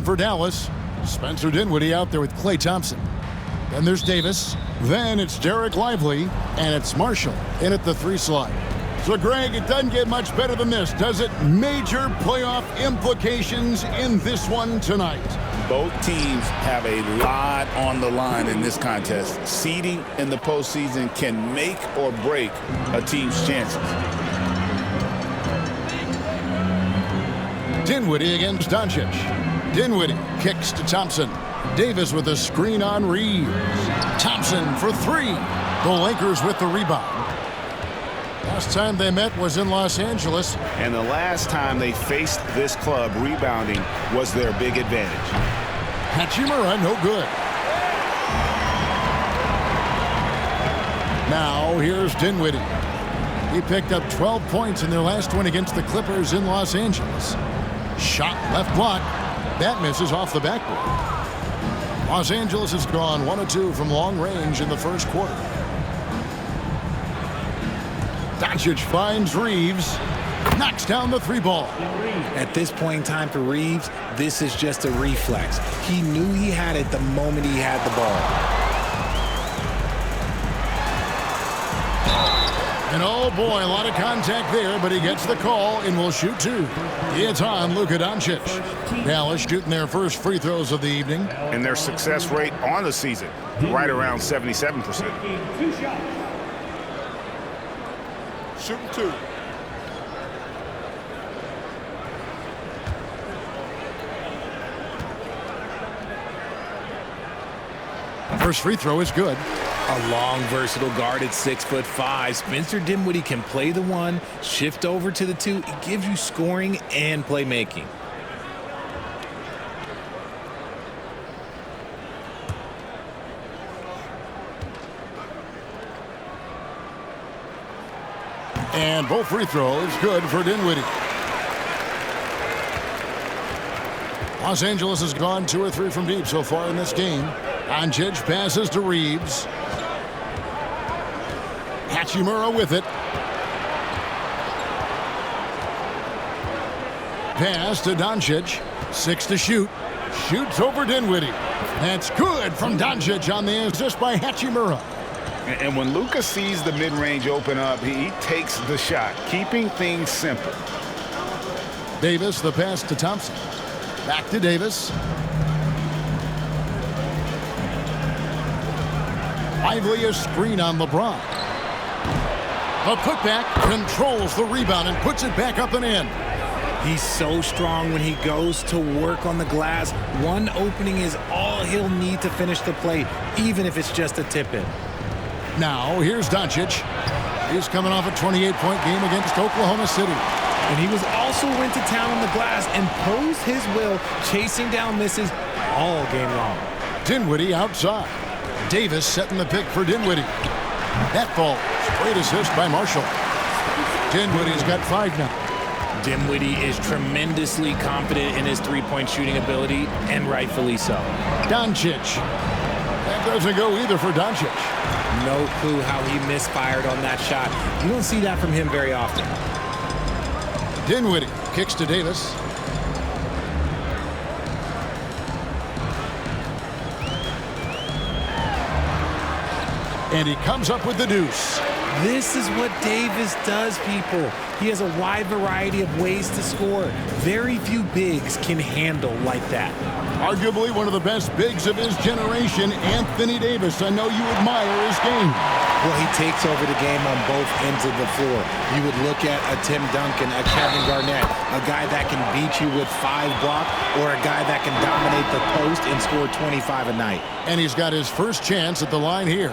for Dallas. Spencer Dinwiddie out there with Klay Thompson. Then there's Davis. Then it's Derek Lively. And it's Marshall in at the 3 slot. So, Greg, it doesn't get much better than this, does it? Major playoff implications in this one tonight. Both teams have a lot on the line in this contest. Seeding in the postseason can make or break a team's chances. Dinwiddie against Doncic. Dinwiddie kicks to Thompson. Davis with a screen on Reeves. Thompson for 3. The Lakers with the rebound. Last time they met was in Los Angeles. And the last time they faced this club, rebounding was their big advantage. Hachimura, no good. Now here's Dinwiddie. He picked up 12 points in their last win against the Clippers in Los Angeles. Shot left block. That misses off the backboard. Los Angeles has gone 1 of 2 from long range in the first quarter. Doncic finds Reeves. Knocks down the 3 ball. At this point in time for Reeves, this is just a reflex. He knew he had it the moment he had the ball. And oh boy, a lot of contact there, but he gets the call and will shoot 2. It's on Luka Doncic. Dallas shooting their first free throws of the evening. And their success rate on the season, right around 77%. Shooting 2. First free throw is good. A long, versatile guard at 6'5". Spencer Dinwiddie can play the 1, shift over to the 2. It gives you scoring and playmaking. And both free throws good for Dinwiddie. Los Angeles has gone 2 or 3 from deep so far in this game. Doncic passes to Reeves. Hachimura with it. Pass to Doncic. 6 to shoot. Shoots over Dinwiddie. That's good from Doncic on the assist by Hachimura. And when Luka sees the mid-range open up, he takes the shot, keeping things simple. Davis, the pass to Thompson. Back to Davis. Lively a screen on LeBron. A putback controls the rebound and puts it back up and in. He's so strong when he goes to work on the glass. One opening is all he'll need to finish the play, even if it's just a tip-in. Now, here's Doncic. He's coming off a 28-point game against Oklahoma City. And he was also went to town on the glass and posed his will, chasing down misses all game long. Dinwiddie outside. Davis setting the pick for Dinwiddie. That ball, great assist by Marshall. Dinwiddie's got 5 now. Dinwiddie is tremendously confident in his 3-point shooting ability, and rightfully so. Doncic. That doesn't go either for Doncic. No clue how he misfired on that shot. You don't see that from him very often. Dinwiddie kicks to Davis. And he comes up with the deuce. This is what Davis does, people. He has a wide variety of ways to score. Very few bigs can handle like that. Arguably one of the best bigs of his generation, Anthony Davis. I know you admire his game. Well, he takes over the game on both ends of the floor. You would look at a Tim Duncan, a Kevin Garnett, a guy that can beat you with 5 blocks, or a guy that can dominate the post and score 25 a night. And he's got his first chance at the line here.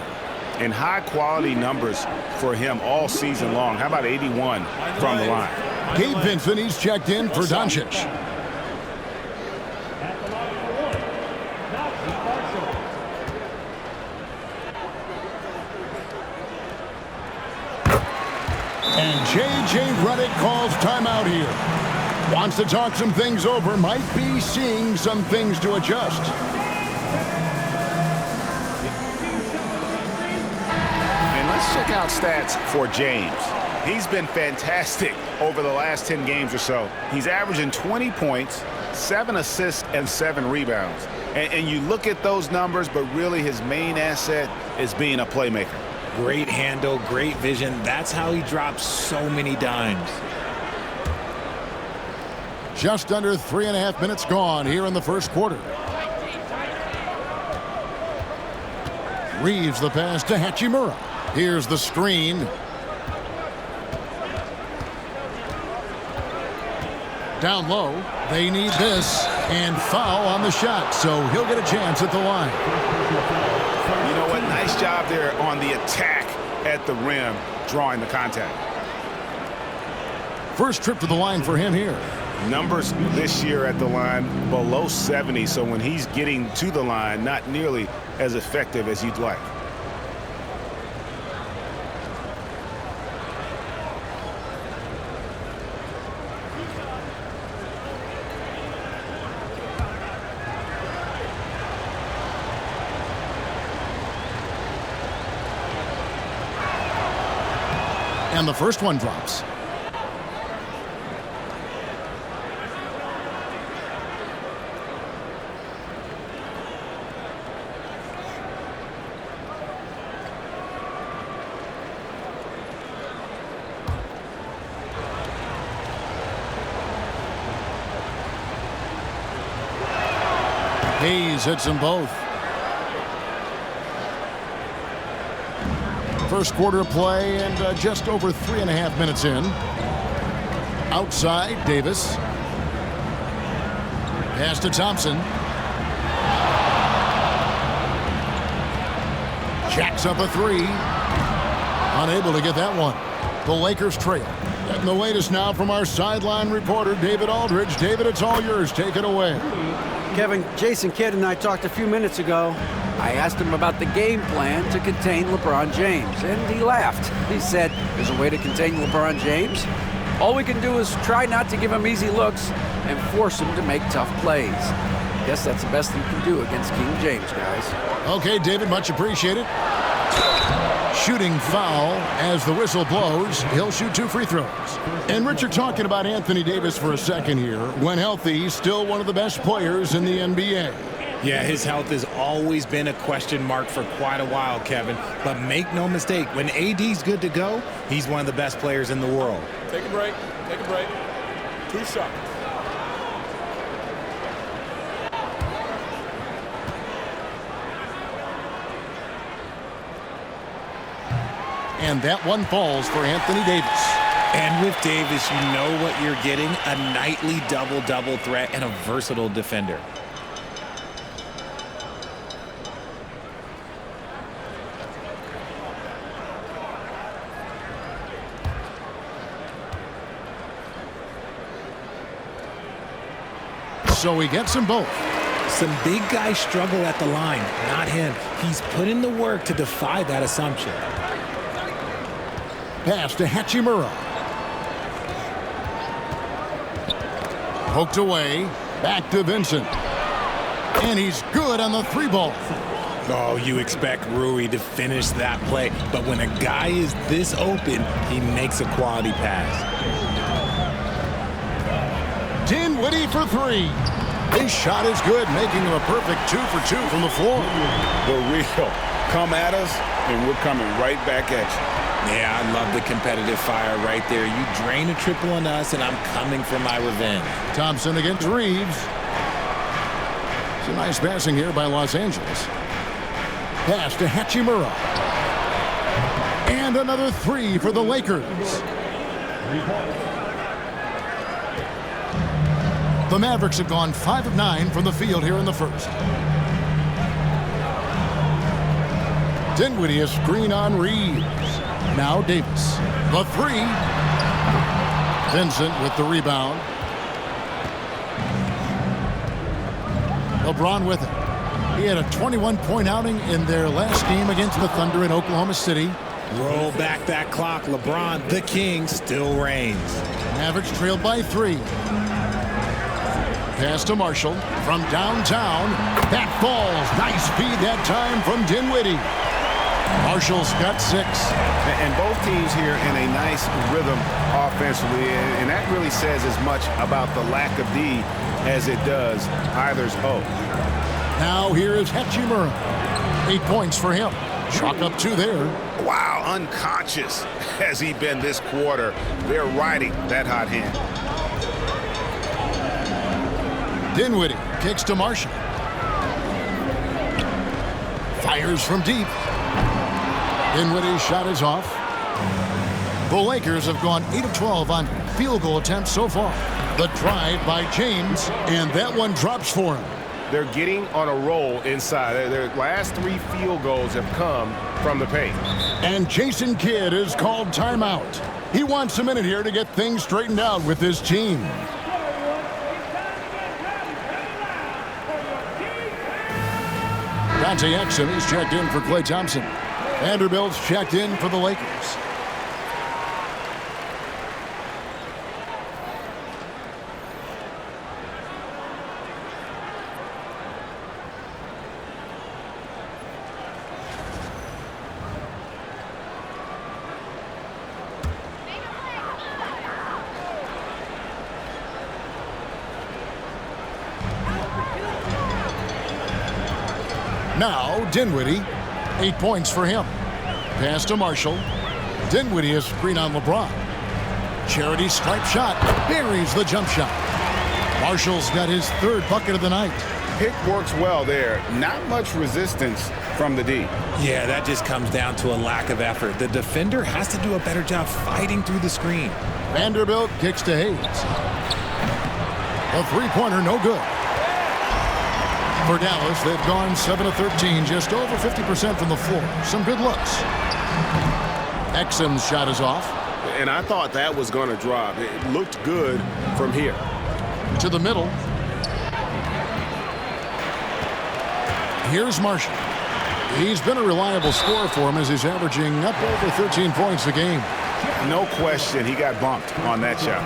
And high-quality numbers for him all season long. How about 81 from the line? Gabe Vincent, he's checked in for Doncic. And J.J. Redick calls timeout here. Wants to talk some things over, might be seeing some things to adjust. Check out stats for James. He's been fantastic over the last 10 games or so. He's averaging 20 points, 7 assists and 7 rebounds. And you look at those numbers, but really his main asset is being a playmaker. Great handle, great vision. That's how he drops so many dimes. Just under 3.5 minutes gone here in the first quarter. Reeves the pass to Hachimura. Here's the screen. Down low. They need this. And foul on the shot. So he'll get a chance at the line. You know what? Nice job there on the attack at the rim, drawing the contact. First trip to the line for him here. Numbers this year at the line below 70. So when he's getting to the line, not nearly as effective as you'd like. And the first one drops. Hayes hits them both. First quarter play and just over 3.5 minutes in. Outside, Davis. Pass to Thompson. Jacks up a three. Unable to get that one. The Lakers trail. Getting the latest now from our sideline reporter, David Aldridge. David, it's all yours. Take it away. Kevin, Jason Kidd and I talked a few minutes ago. I asked him about the game plan to contain LeBron James, and he laughed. He said, there's a way to contain LeBron James. All we can do is try not to give him easy looks and force him to make tough plays. Guess that's the best you can do against King James, guys. Okay, David, much appreciated. Shooting foul as the whistle blows. He'll shoot 2 free throws. And Richard, talking about Anthony Davis for a second here. When healthy, still one of the best players in the NBA. Yeah, his health has always been a question mark for quite a while, Kevin. But make no mistake, when AD's good to go, he's one of the best players in the world. Take a break. Take a break. 2 shots. And that one falls for Anthony Davis. And with Davis, you know what you're getting, a nightly double-double threat and a versatile defender. So he gets them both. Some big guys struggle at the line, not him. He's put in the work to defy that assumption. Pass to Hachimura. Poked away. Back to Vincent. And he's good on the 3-ball. Oh, you expect Rui to finish that play, but when a guy is this open, he makes a quality pass. Dinwiddie for 3. His shot is good, making him a perfect 2 for 2 from the floor. The real come at us, and we're coming right back at you. Yeah, I love the competitive fire right there. You drain a triple on us, and I'm coming for my revenge. Thompson against Reeves. Some nice passing here by Los Angeles. Pass to Hachimura. And another 3 for the Lakers. The Mavericks have gone 5 of 9 from the field here in the first. Dinwiddie, a screen on Reeves. Now Davis. The 3. Vincent with the rebound. LeBron with it. He had a 21-point outing in their last game against the Thunder in Oklahoma City. Roll back that clock. LeBron, the king, still reigns. Mavericks trailed by 3. Pass to Marshall from downtown. That falls. Nice feed that time from Dinwiddie. Marshall's got 6. And both teams here in a nice rhythm offensively, and that really says as much about the lack of D as it does either's O. Now here is Hachimura. 8 points for him. Chalk up 2 there. Wow, unconscious has he been this quarter. They're riding that hot hand. Dinwiddie kicks to Marshall. Fires from deep. Dinwiddie's shot is off. The Lakers have gone 8 of 12 on field goal attempts so far. The drive by James, and that one drops for him. They're getting on a roll inside. Their last 3 field goals have come from the paint. And Jason Kidd is called timeout. He wants a minute here to get things straightened out with his team. Dante Exum is checked in for Klay Thompson. Vanderbilt's checked in for the Lakers. Now, Dinwiddie, 8 points for him. Pass to Marshall. Dinwiddie is screen on LeBron. Charity stripe shot. Buries the jump shot. Marshall's got his 3rd bucket of the night. Pick works well there. Not much resistance from the D. Yeah, that just comes down to a lack of effort. The defender has to do a better job fighting through the screen. Vanderbilt kicks to Hayes. A 3-pointer, no good. For Dallas, they've gone 7 of 13, just over 50% from the floor. Some good looks. Exum's shot is off. And I thought that was going to drop. It looked good from here. To the middle. Here's Marshall. He's been a reliable scorer for him as he's averaging up over 13 points a game. No question he got bumped on that shot.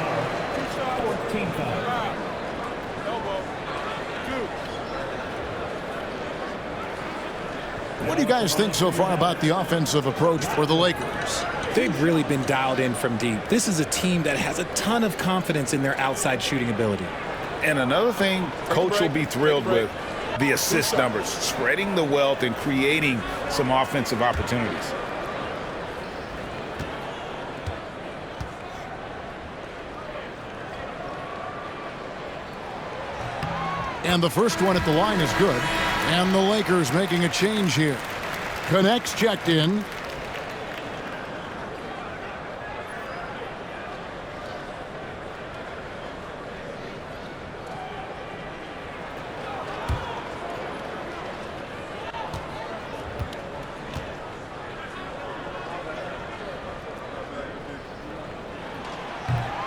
What do you guys think so far about the offensive approach for the Lakers? They've really been dialed in from deep. This is a team that has a ton of confidence in their outside shooting ability. And another thing coach will be thrilled with, the assist numbers, spreading the wealth and creating some offensive opportunities. And the first one at the line is good. And the Lakers making a change here. Connects checked in.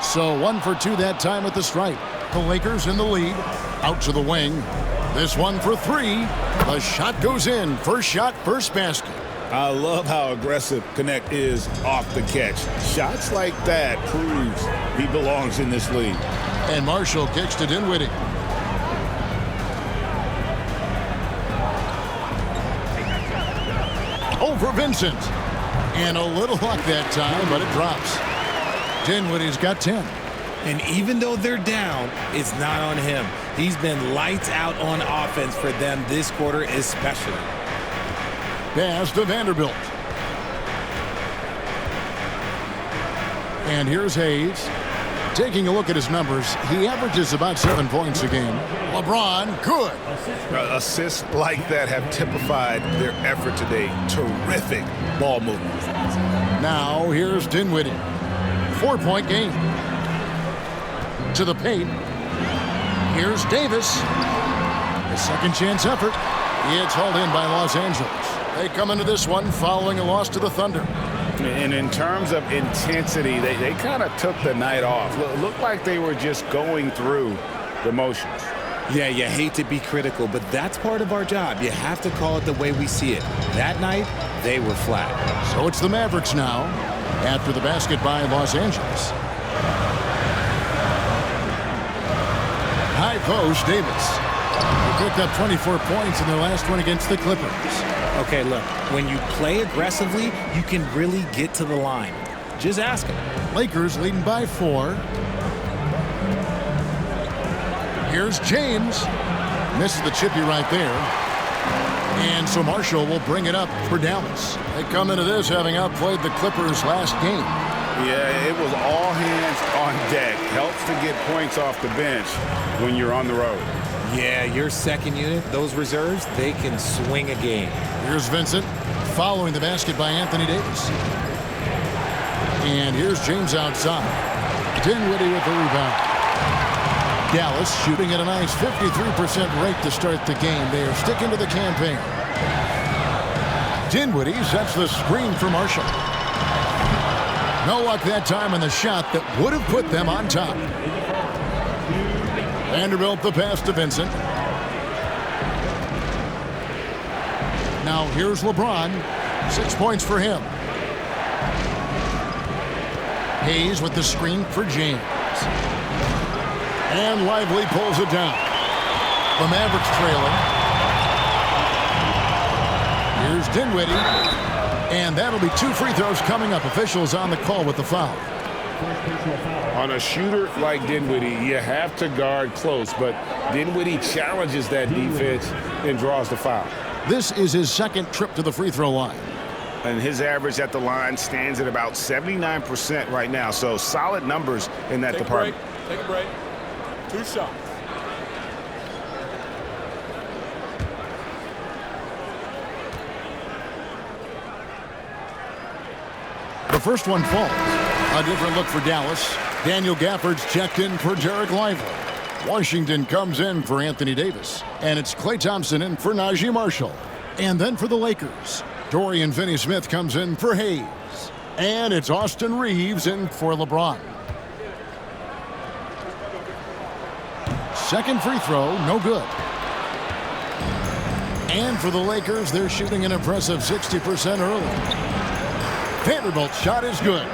So 1 for 2 that time at the stripe. The Lakers in the lead. Out to the wing. This one for 3. The shot goes in. First shot, first basket. I love how aggressive Connect is off the catch. Shots like that proves he belongs in this league. And Marshall kicks to Dinwiddie. Over Vincent. And a little luck that time, but it drops. Dinwiddie's got 10. And even though they're down, it's not on him. He's been lights out on offense for them this quarter especially. Pass to Vanderbilt. And here's Hayes. Taking a look at his numbers, he averages about 7 points a game. LeBron, good. Assists like that have typified their effort today. Terrific ball movement. Now here's Dinwiddie. 4-point game. To the paint. Here's Davis. A second chance effort. It's hauled in by Los Angeles. They come into this one following a loss to the Thunder. And in terms of intensity, they kind of took the night off. Looked like they were just going through the motions. Yeah, you hate to be critical, but that's part of our job. You have to call it the way we see it. That night, they were flat. So it's the Mavericks now after the basket by Los Angeles. High post, Davis. They picked up 24 points in their last one against the Clippers. Okay, look, when you play aggressively, you can really get to the line. Just ask him. Lakers leading by 4. Here's James. Misses the chippy right there. And so Marshall will bring it up for Dallas. They come into this having outplayed the Clippers last game. Yeah, it was all hands on deck. Helps to get points off the bench when you're on the road. Yeah, your second unit, those reserves, they can swing a game. Here's Vincent following the basket by Anthony Davis. And here's James outside. Dinwiddie with the rebound. Dallas shooting at a nice 53% rate to start the game. They are sticking to the campaign. Dinwiddie sets the screen for Marshall. No luck that time on the shot that would have put them on top. Vanderbilt the pass to Vincent. Now here's LeBron. 6 points for him. Hayes with the screen for James. And Lively pulls it down. The Mavericks trailing. Here's Dinwiddie. And that'll be 2 free throws coming up. Officials on the call with the foul. On a shooter like Dinwiddie, you have to guard close, but Dinwiddie challenges that defense and draws the foul. This is his second trip to the free throw line. And his average at the line stands at about 79% right now, so solid numbers in that department. Take a break. 2 shots. The first one falls. A different look for Dallas. Daniel Gafford's checked in for Derek Lively. Washington comes in for Anthony Davis. And it's Klay Thompson in for Najee Marshall. And then for the Lakers, Dorian Finney-Smith comes in for Hayes. And it's Austin Reeves in for LeBron. Second free throw, no good. And for the Lakers, they're shooting an impressive 60% early. Vanderbilt's shot is good.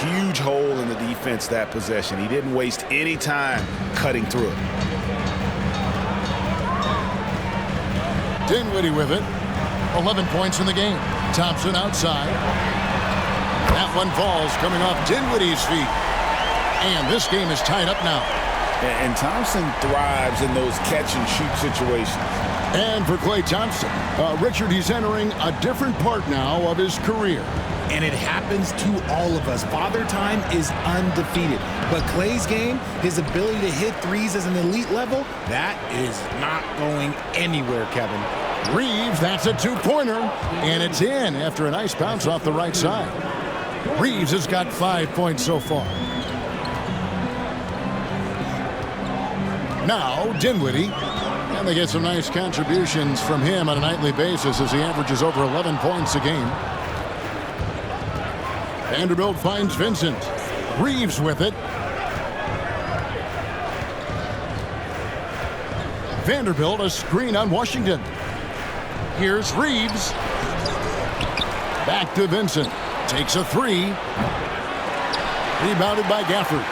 Huge hole in the defense that possession. He didn't waste any time cutting through it. Dinwiddie with it. 11 points in the game. Thompson outside. That one falls coming off Dinwiddie's feet. And this game is tied up now. And Thompson thrives in those catch-and-shoot situations. And for Klay Thompson, Richard, he's entering a different part now of his career. And it happens to all of us. Father Time is undefeated. But Klay's game, his ability to hit threes as an elite level, that is not going anywhere, Kevin. Reeves, that's a 2-pointer. And it's in after a nice bounce off the right side. Reeves has got 5 points so far. Now, Dinwiddie. And they get some nice contributions from him on a nightly basis as he averages over 11 points a game. Vanderbilt finds Vincent. Reeves with it. Vanderbilt a screen on Washington. Here's Reeves. Back to Vincent. Takes a 3. Rebounded by Gafford.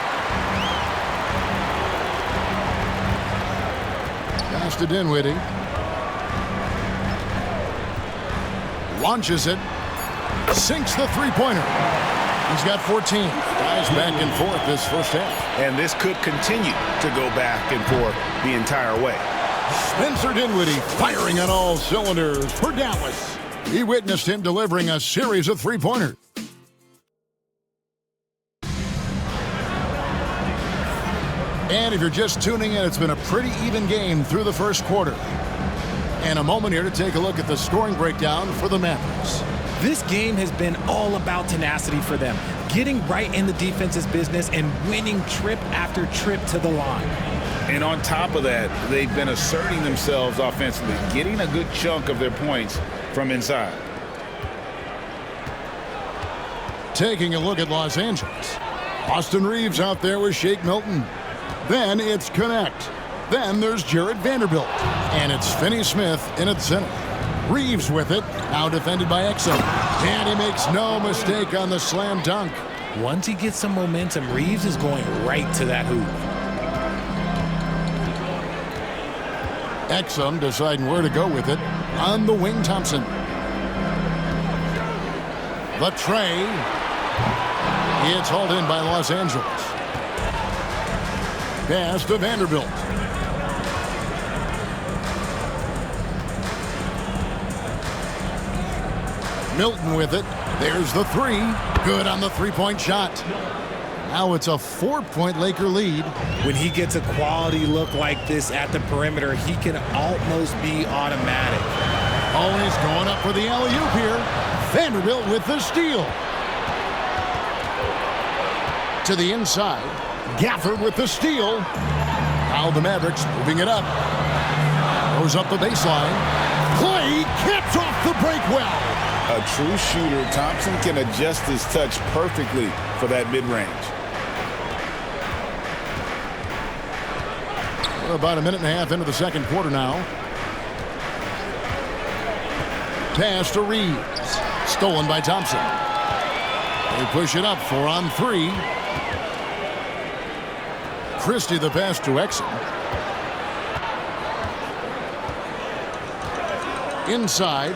Pass to Dinwiddie. Launches it. Sinks the 3-pointer. He's got 14. Guys back and forth this first half. And this could continue to go back and forth the entire way. Spencer Dinwiddie firing on all cylinders for Dallas. He witnessed him delivering a series of 3-pointers. And if you're just tuning in, it's been a pretty even game through the first quarter. And a moment here to take a look at the scoring breakdown for the Mavericks. This game has been all about tenacity for them, getting right in the defense's business and winning trip after trip to the line. And on top of that, they've been asserting themselves offensively, getting a good chunk of their points from inside. Taking a look at Los Angeles. Austin Reeves out there with Shake Milton. Then it's Connect. Then there's Jared Vanderbilt. And it's Finney-Smith in at center. Reeves with it, now defended by Exum. And he makes no mistake on the slam dunk. Once he gets some momentum, Reeves is going right to that hoop. Exum deciding where to go with it. On the wing, Thompson. The tray. It's hauled in by Los Angeles. Pass to Vanderbilt. Milton with it. There's the three. Good on the three-point shot. Now it's a 4-point Laker lead. When he gets a quality look like this at the perimeter, he can almost be automatic. Oh, he's going up for the alley-oop here. Vanderbilt with the steal. To the inside. Gafford with the steal. Now the Mavericks moving it up. Goes up the baseline. Clay caps off the break well. A true shooter, Thompson can adjust his touch perfectly for that mid-range. We're about a minute and a half into the second quarter now. Pass to Reeves. Stolen by Thompson. They push it up 4-on-3. Christie the pass to Exum. Inside.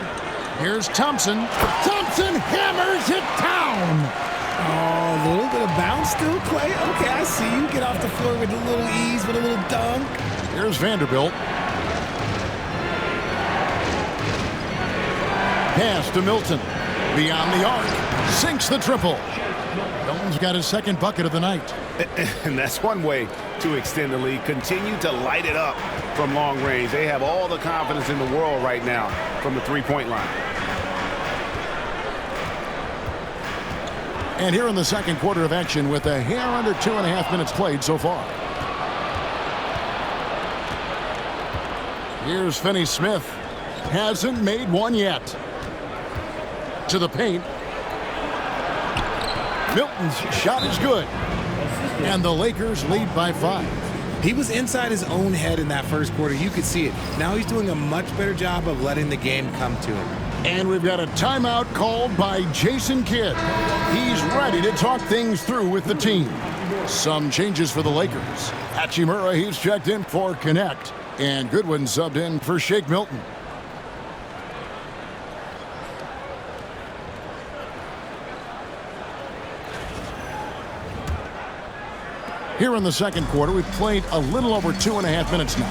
Here's Thompson. Thompson hammers it down. Oh, a little bit of bounce still, Clay. Okay, I see you. Get off the floor with a little ease, with a little dunk. Here's Vanderbilt. Pass to Milton. Beyond the arc. Sinks the triple. Milton's got his second bucket of the night. And that's one way to extend the lead. Continue to light it up from long range. They have all the confidence in the world right now from the three-point line. And here in the second quarter of action with a hair under 2.5 minutes played so far. Here's Finney-Smith. Hasn't made one yet. To the paint. Milton's shot is good. And the Lakers lead by 5. He was inside his own head in that first quarter. You could see it. Now he's doing a much better job of letting the game come to him. And we've got a timeout called by Jason Kidd. He's ready to talk things through with the team. Some changes for the Lakers. Hachimura, he's checked in for Connect. And Goodwin subbed in for Shake Milton. Here in the second quarter, we've played a little over 2.5 minutes now.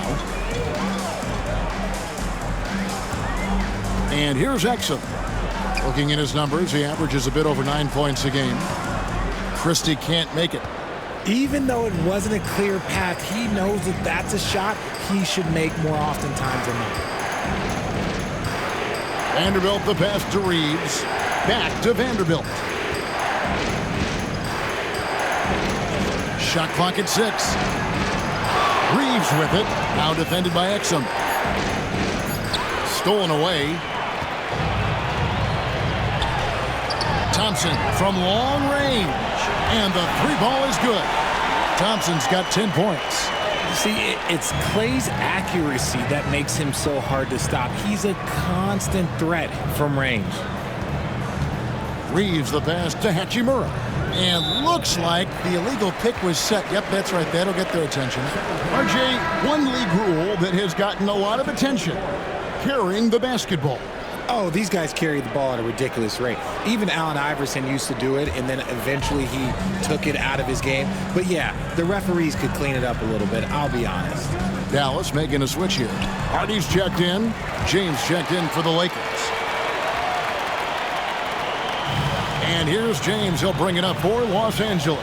And here's Exum. Looking at his numbers, he averages a bit over 9 points a game. Christie can't make it. Even though it wasn't a clear path, he knows that that's a shot he should make more oftentimes than not. Vanderbilt the pass to Reeves. Back to Vanderbilt. Shot clock at 6. Reeves with it. Now defended by Exum. Stolen away. Thompson from long range. And the three ball is good. Thompson's got 10 points. See, it's Clay's accuracy that makes him so hard to stop. He's a constant threat from range. Reeves the pass to Hachimura. And looks like the illegal pick was set. Yep, that's right. That'll get their attention. RJ, one league rule that has gotten a lot of attention. Carrying the basketball. Oh, these guys carry the ball at a ridiculous rate. Even Allen Iverson used to do it, and then eventually he took it out of his game. But yeah, the referees could clean it up a little bit, I'll be honest. Dallas making a switch here. Hardy's checked in. James checked in for the Lakers. And here's James. He'll bring it up for Los Angeles.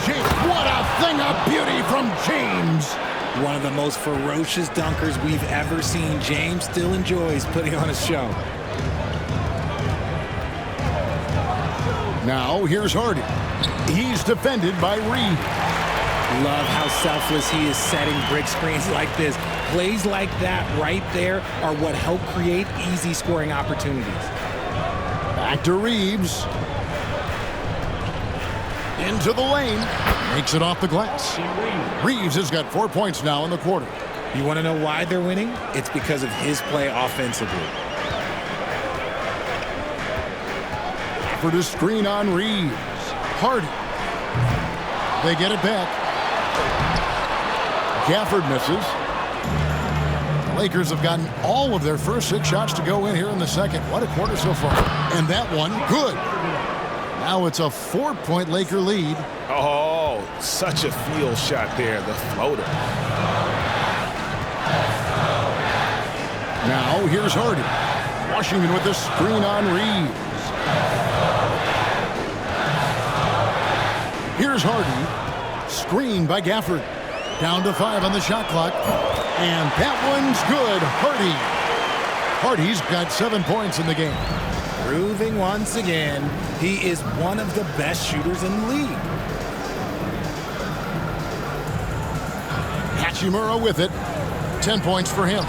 James, what a thing of beauty from James. One of the most ferocious dunkers we've ever seen. James still enjoys putting on a show. Now here's Hardy. He's defended by Reed. Love how selfless he is setting brick screens like this. Plays like that right there are what help create easy scoring opportunities. Back to Reeves. Into the lane. Makes it off the glass. Reeves has got 4 points now in the quarter. You want to know why they're winning? It's because of his play offensively. For the screen on Reeves. Hardy. They get it back. Gafford misses. Lakers have gotten all of their first 6 shots to go in here in the second. What a quarter so far. And that one, good. Now it's a 4-point Laker lead. Oh, such a field shot there, the floater. Now here's Hardy. Washington with the screen on Reeves. Here's Hardy. Screen by Gafford. Down to 5 on the shot clock. And that one's good. Hardy's got 7 points in the game. Proving once again, he is one of the best shooters in the league. Hachimura with it. 10 points for him.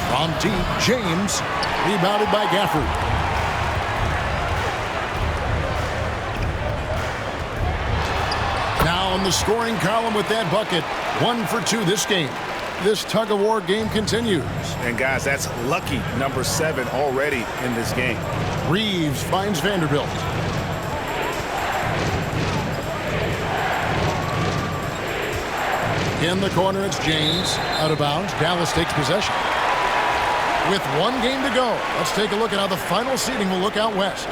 From deep, James. Rebounded by Gafford. Now on the scoring column with that bucket. 1 for 2 this game. This tug-of-war game continues. And guys, that's lucky number 7 already in this game. Reeves finds Vanderbilt. In the corner, it's James. Out of bounds. Dallas takes possession. With 1 game to go, let's take a look at how the final seeding will look out west.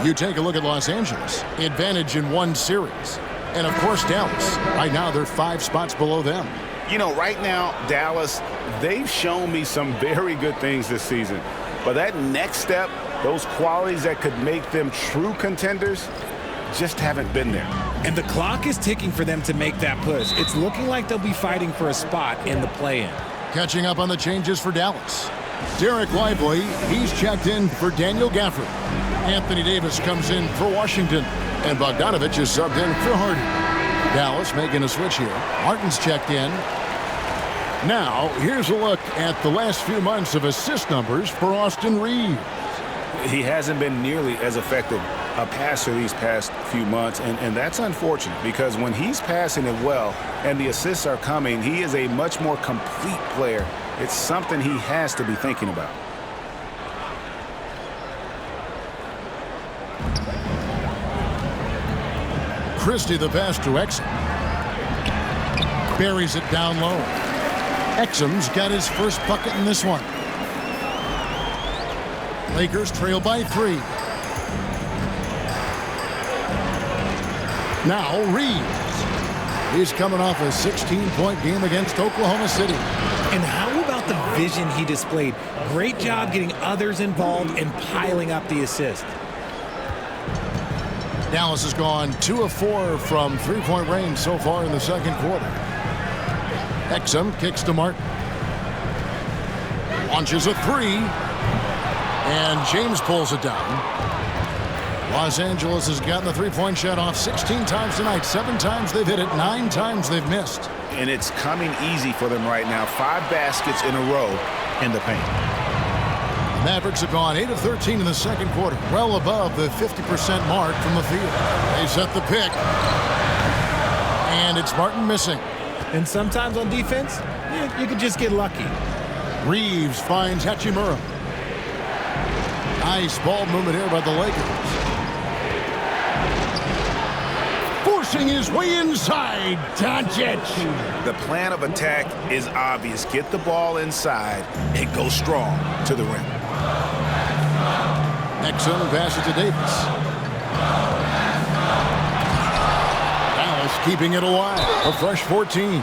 You take a look at Los Angeles. Advantage in 1 series. And, of course, Dallas. Right now, they're 5 spots below them. You know, right now, Dallas, they've shown me some very good things this season. But that next step, those qualities that could make them true contenders, just haven't been there. And the clock is ticking for them to make that push. It's looking like they'll be fighting for a spot in the play-in. Catching up on the changes for Dallas. Derek Lively, he's checked in for Daniel Gafford. Anthony Davis comes in for Washington. And Bogdanovich is subbed in for Hardy. Dallas making a switch here. Martin's checked in. Now, here's a look at the last few months of assist numbers for Austin Reeves. He hasn't been nearly as effective a passer these past few months, and that's unfortunate because when he's passing it well and the assists are coming, he is a much more complete player. It's something he has to be thinking about. Christie the pass to Exum. Buries it down low. Exum's got his first bucket in this one. Lakers trail by 3. Now Reeves. He's coming off a 16-point game against Oklahoma City. And how about the vision he displayed? Great job getting others involved and piling up the assist. Dallas has gone 2 of 4 from 3-point range so far in the second quarter. Exum kicks to Martin. Launches a 3. And James pulls it down. Los Angeles has gotten the 3-point shot off 16 times tonight. 7 times they've hit it. 9 times they've missed. And it's coming easy for them right now. 5 baskets in a row in the paint. The Mavericks have gone 8 of 13 in the second quarter. Well above the 50% mark from the field. They set the pick. And it's Martin missing. And sometimes on defense, you could just get lucky. Reeves finds Hachimura. Nice ball movement here by the Lakers. Forcing his way inside, Doncic. The plan of attack is obvious. Get the ball inside and go strong to the rim. Exum passes to Davis. Dallas keeping it alive. A fresh 14.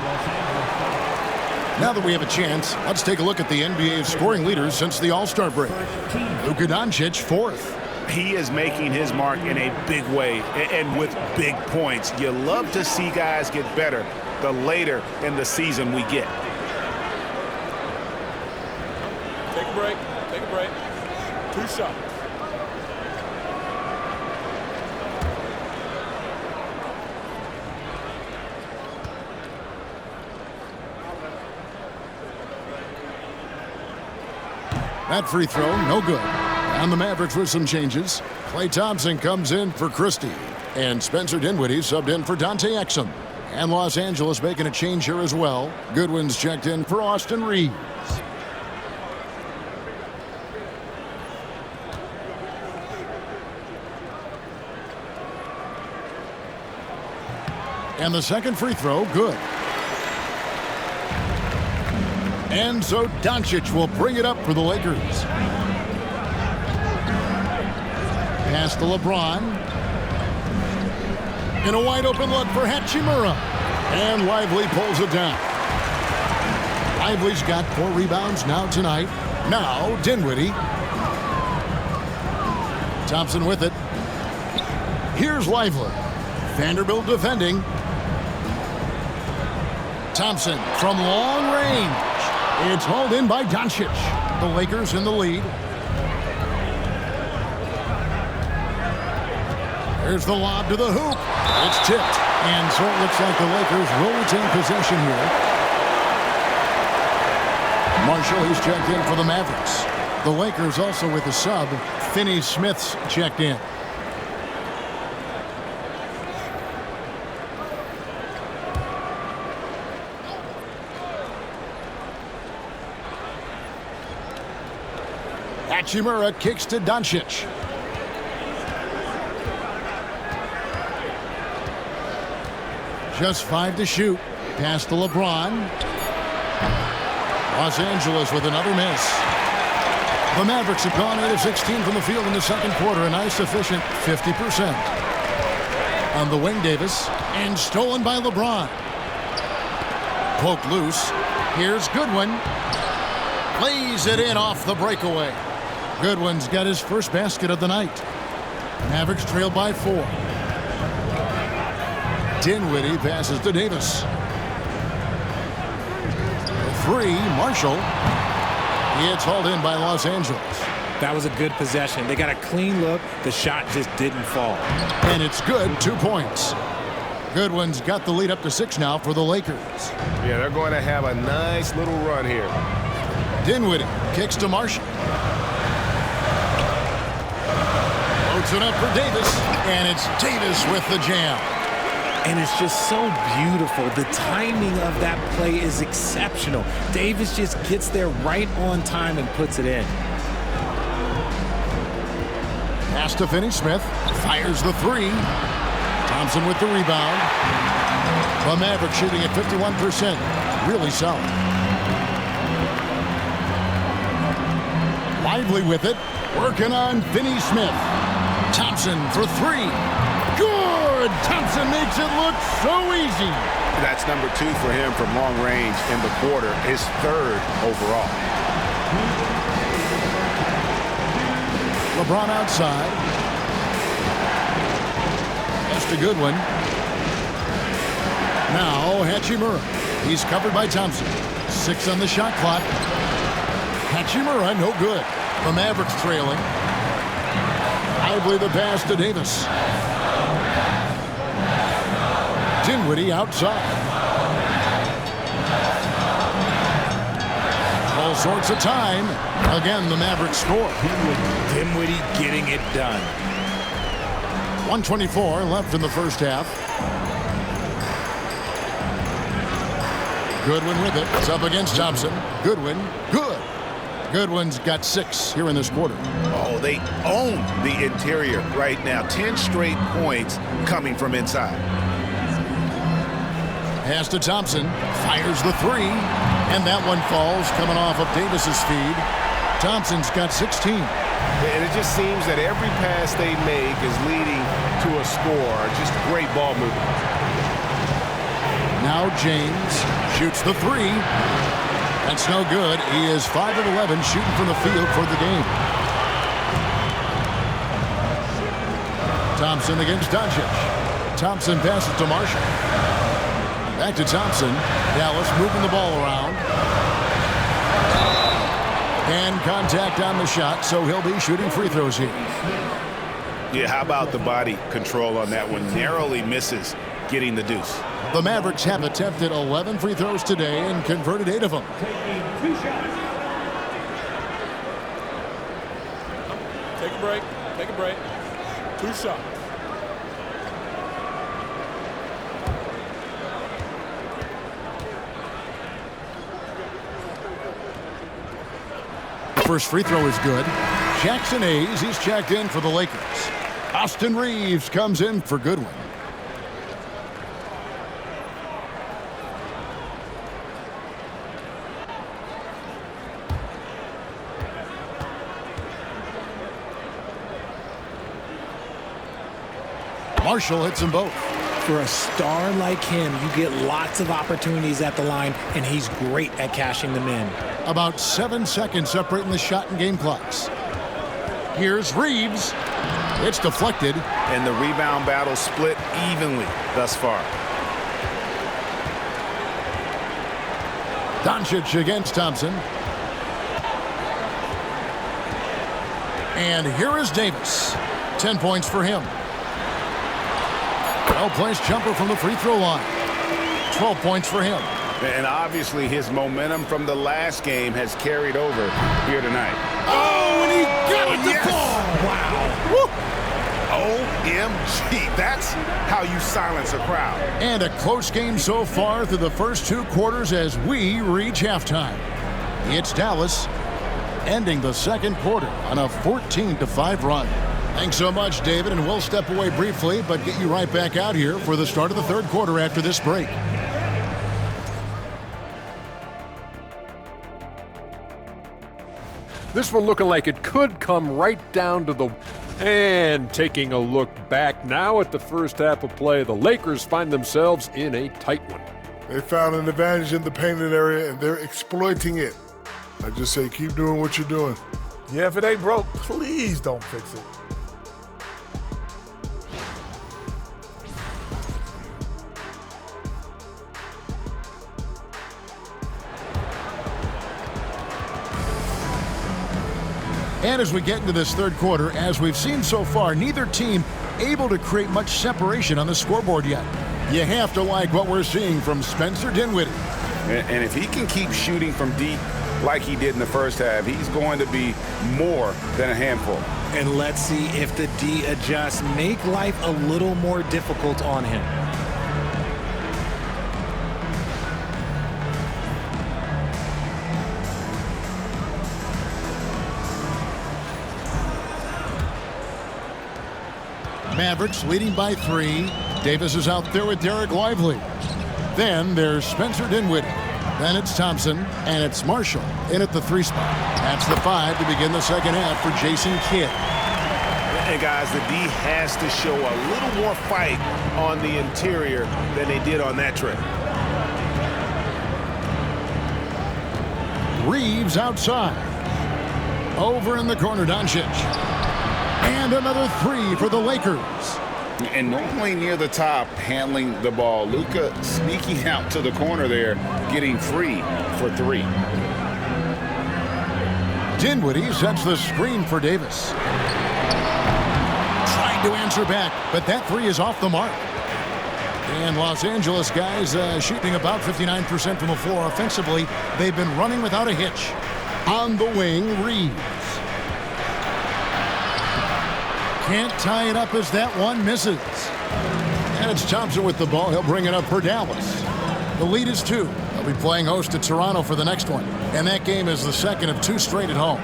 Now that we have a chance, let's take a look at the NBA's scoring leaders since the All-Star break. Luka Doncic, 4th. He is making his mark in a big way and with big points. You love to see guys get better the later in the season we get. Take a break. Take a break. 2 shots. That free throw, no good. And the Mavericks with some changes. Klay Thompson comes in for Christie. And Spencer Dinwiddie subbed in for Dante Exum. And Los Angeles making a change here as well. Goodwin's checked in for Austin Reeves. And the second free throw, good. And so Doncic will bring it up for the Lakers. Pass to LeBron. In a wide open look for Hachimura. And Lively pulls it down. Lively's got 4 rebounds now tonight. Now Dinwiddie. Thompson with it. Here's Lively. Vanderbilt defending. Thompson from long range. It's hauled in by Doncic. The Lakers in the lead. There's the lob to the hoop. It's tipped. And so it looks like the Lakers will retain possession here. Marshall, he's checked in for the Mavericks. The Lakers also with a sub. Finney Smith's checked in. Hachimura kicks to Doncic. Just 5 to shoot. Pass to LeBron. Los Angeles with another miss. The Mavericks have gone 8 of 16 from the field in the second quarter. A nice efficient 50%. On the wing, Davis. And stolen by LeBron. Poke loose. Here's Goodwin. Plays it in off the breakaway. Goodwin's got his first basket of the night. Mavericks trail by 4. Dinwiddie passes to Davis. The 3, Marshall. It's hauled in by Los Angeles. That was a good possession. They got a clean look. The shot just didn't fall. And it's good. 2 points. Goodwin's got the lead up to 6 now for the Lakers. Yeah, they're going to have a nice little run here. Dinwiddie kicks to Marshall. Loads it up for Davis. And it's Davis with the jam. And it's just so beautiful. The timing of that play is exceptional. Davis just gets there right on time and puts it in. Pass to Finney Smith. Fires the 3. Thompson with the rebound. The Mavericks shooting at 51%. Really solid. Lively with it. Working on Finney Smith. Thompson for 3. Good! Thompson makes it look so easy. That's number 2 for him from long range in the quarter. His 3rd overall. LeBron outside. That's to Goodwin. Now Hachimura. He's covered by Thompson. 6 on the shot clock. Hachimura no good. The Mavericks trailing. Lively the pass to Davis. Dinwiddie outside. All sorts of time. Again, the Mavericks score. Dinwiddie getting it done. 1:24 left in the first half. Goodwin with it. It's up against Thompson. Goodwin. Good. Goodwin's got 6 here in this quarter. Oh, they own the interior right now. 10 straight points coming from inside. Pass to Thompson. Fires the 3. And that one falls coming off of Davis's feed. Thompson's got 16. And it just seems that every pass they make is leading to a score. Just great ball movement. Now James shoots the 3. That's no good. He is 5 of 11 shooting from the field for the game. Thompson against Doncic. Thompson passes to Marshall. Back to Thompson. Dallas moving the ball around. And contact on the shot, so he'll be shooting free throws here. Yeah, how about the body control on that one? Narrowly misses getting the deuce. The Mavericks have attempted 11 free throws today and converted 8 of them. Take a break. Take a break. 2 shots. First free throw is good. Jackson Hayes, he's checked in for the Lakers. Austin Reeves comes in for Goodwin. Marshall hits them both. For a star like him, you get lots of opportunities at the line, and he's great at cashing them in. About 7 seconds separating the shot and game clocks. Here's Reeves. It's deflected. And the rebound battle split evenly thus far. Doncic against Thompson. And here is Davis. 10 points for him. Well-placed jumper from the free throw line. 12 points for him. And obviously his momentum from the last game has carried over here tonight. Oh, and he got it to fall. Wow. Woo. OMG. That's how you silence a crowd. And a close game so far through the first 2 quarters as we reach halftime. It's Dallas ending the second quarter on a 14-5 run. Thanks so much, David, and we'll step away briefly, but get you right back out here for the start of the third quarter after this break. This one looking like it could come right down to the... And taking a look back now at the first half of play, the Lakers find themselves in a tight one. They found an advantage in the painted area, and they're exploiting it. I just say keep doing what you're doing. Yeah, if it ain't broke, please don't fix it. And as we get into this third quarter, as we've seen so far, neither team able to create much separation on the scoreboard yet. You have to like what we're seeing from Spencer Dinwiddie. And if he can keep shooting from deep like he did in the first half, he's going to be more than a handful. And let's see if the D adjusts, make life a little more difficult on him. Mavericks leading by 3. Davis is out there with Derek Lively. Then there's Spencer Dinwiddie. Then it's Thompson, and it's Marshall in at the 3 spot. That's the 5 to begin the second half for Jason Kidd. And guys, the D has to show a little more fight on the interior than they did on that trip. Reeves outside. Over in the corner, Doncic. And another 3 for the Lakers. And normally near the top, handling the ball. Luka sneaking out to the corner there, getting free for 3. Dinwiddie sets the screen for Davis. Trying to answer back, but that 3 is off the mark. And Los Angeles guys shooting about 59% from the floor offensively. They've been running without a hitch. On the wing, Reeves. Can't tie it up as that one misses. And it's Thompson with the ball. He'll bring it up for Dallas. The lead is 2. They'll be playing host to Toronto for the next one. And that game is the second of 2 straight at home.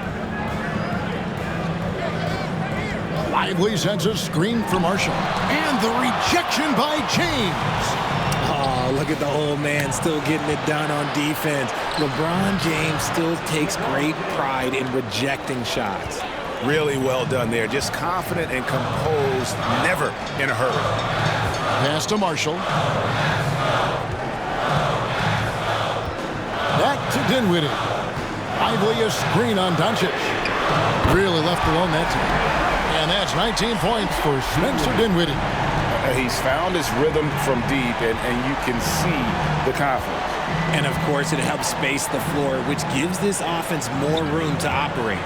Lively sends a screen for Marshall. And the rejection by James. Oh, look at the old man still getting it done on defense. LeBron James still takes great pride in rejecting shots. Really well done there. Just confident and composed, never in a hurry. Pass to Marshall. Back to Dinwiddie. Lively a screen on Doncic. Really left alone that time. And that's 19 points for Spencer Dinwiddie. He's found his rhythm from deep, and you can see the confidence. And, of course, it helps space the floor, which gives this offense more room to operate.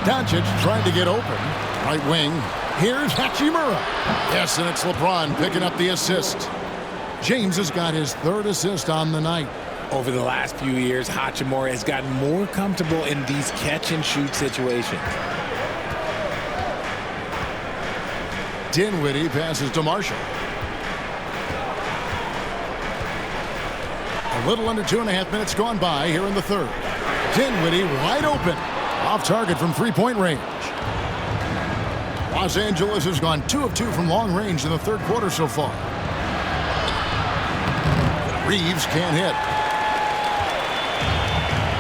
Doncic trying to get open. Right wing. Here's Hachimura. Yes, and it's LeBron picking up the assist. James has got his 3rd assist on the night. Over the last few years, Hachimura has gotten more comfortable in these catch-and-shoot situations. Dinwiddie passes to Marshall. A little under 2.5 minutes gone by here in the third. Dinwiddie wide open. Off target from 3-point range. Los Angeles has gone 2 of 2 from long range in the third quarter so far. Reeves can't hit.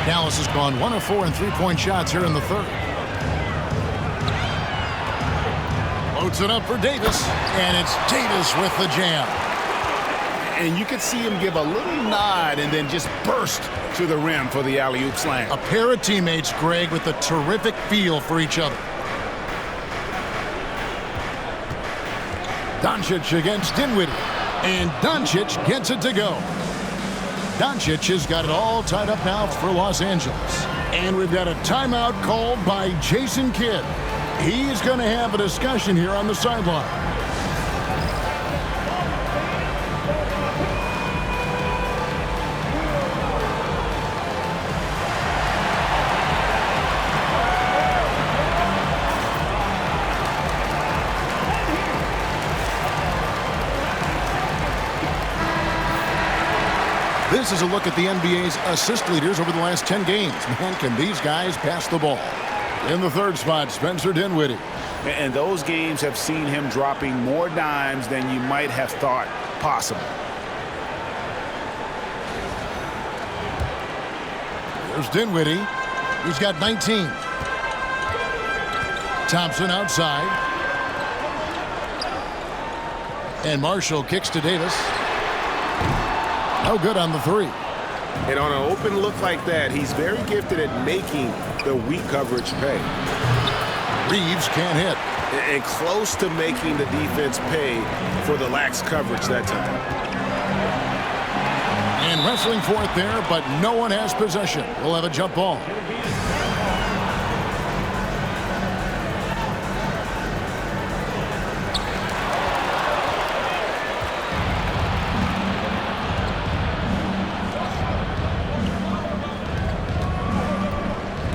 Dallas has gone 1 of 4 in 3-point shots here in the third. Floats it up for Davis, and it's Davis with the jam. And you could see him give a little nod and then just burst to the rim for the alley-oop slam. A pair of teammates, Greg, with a terrific feel for each other. Doncic against Dinwiddie, and Doncic gets it to go. Doncic has got it all tied up now for Los Angeles. And we've got a timeout called by Jason Kidd. He's going to have a discussion here on the sideline. This is a look at the NBA's assist leaders over the last 10 games. Man, can these guys pass the ball? In the third spot, Spencer Dinwiddie. And those games have seen him dropping more dimes than you might have thought possible. There's Dinwiddie. He's got 19. Thompson outside. And Marshall kicks to Davis. No good on the three. And on an open look like that, he's very gifted at making the weak coverage pay. Reeves can't hit. And close to making the defense pay for the lax coverage that time. And wrestling for it there, but no one has possession. We'll have a jump ball.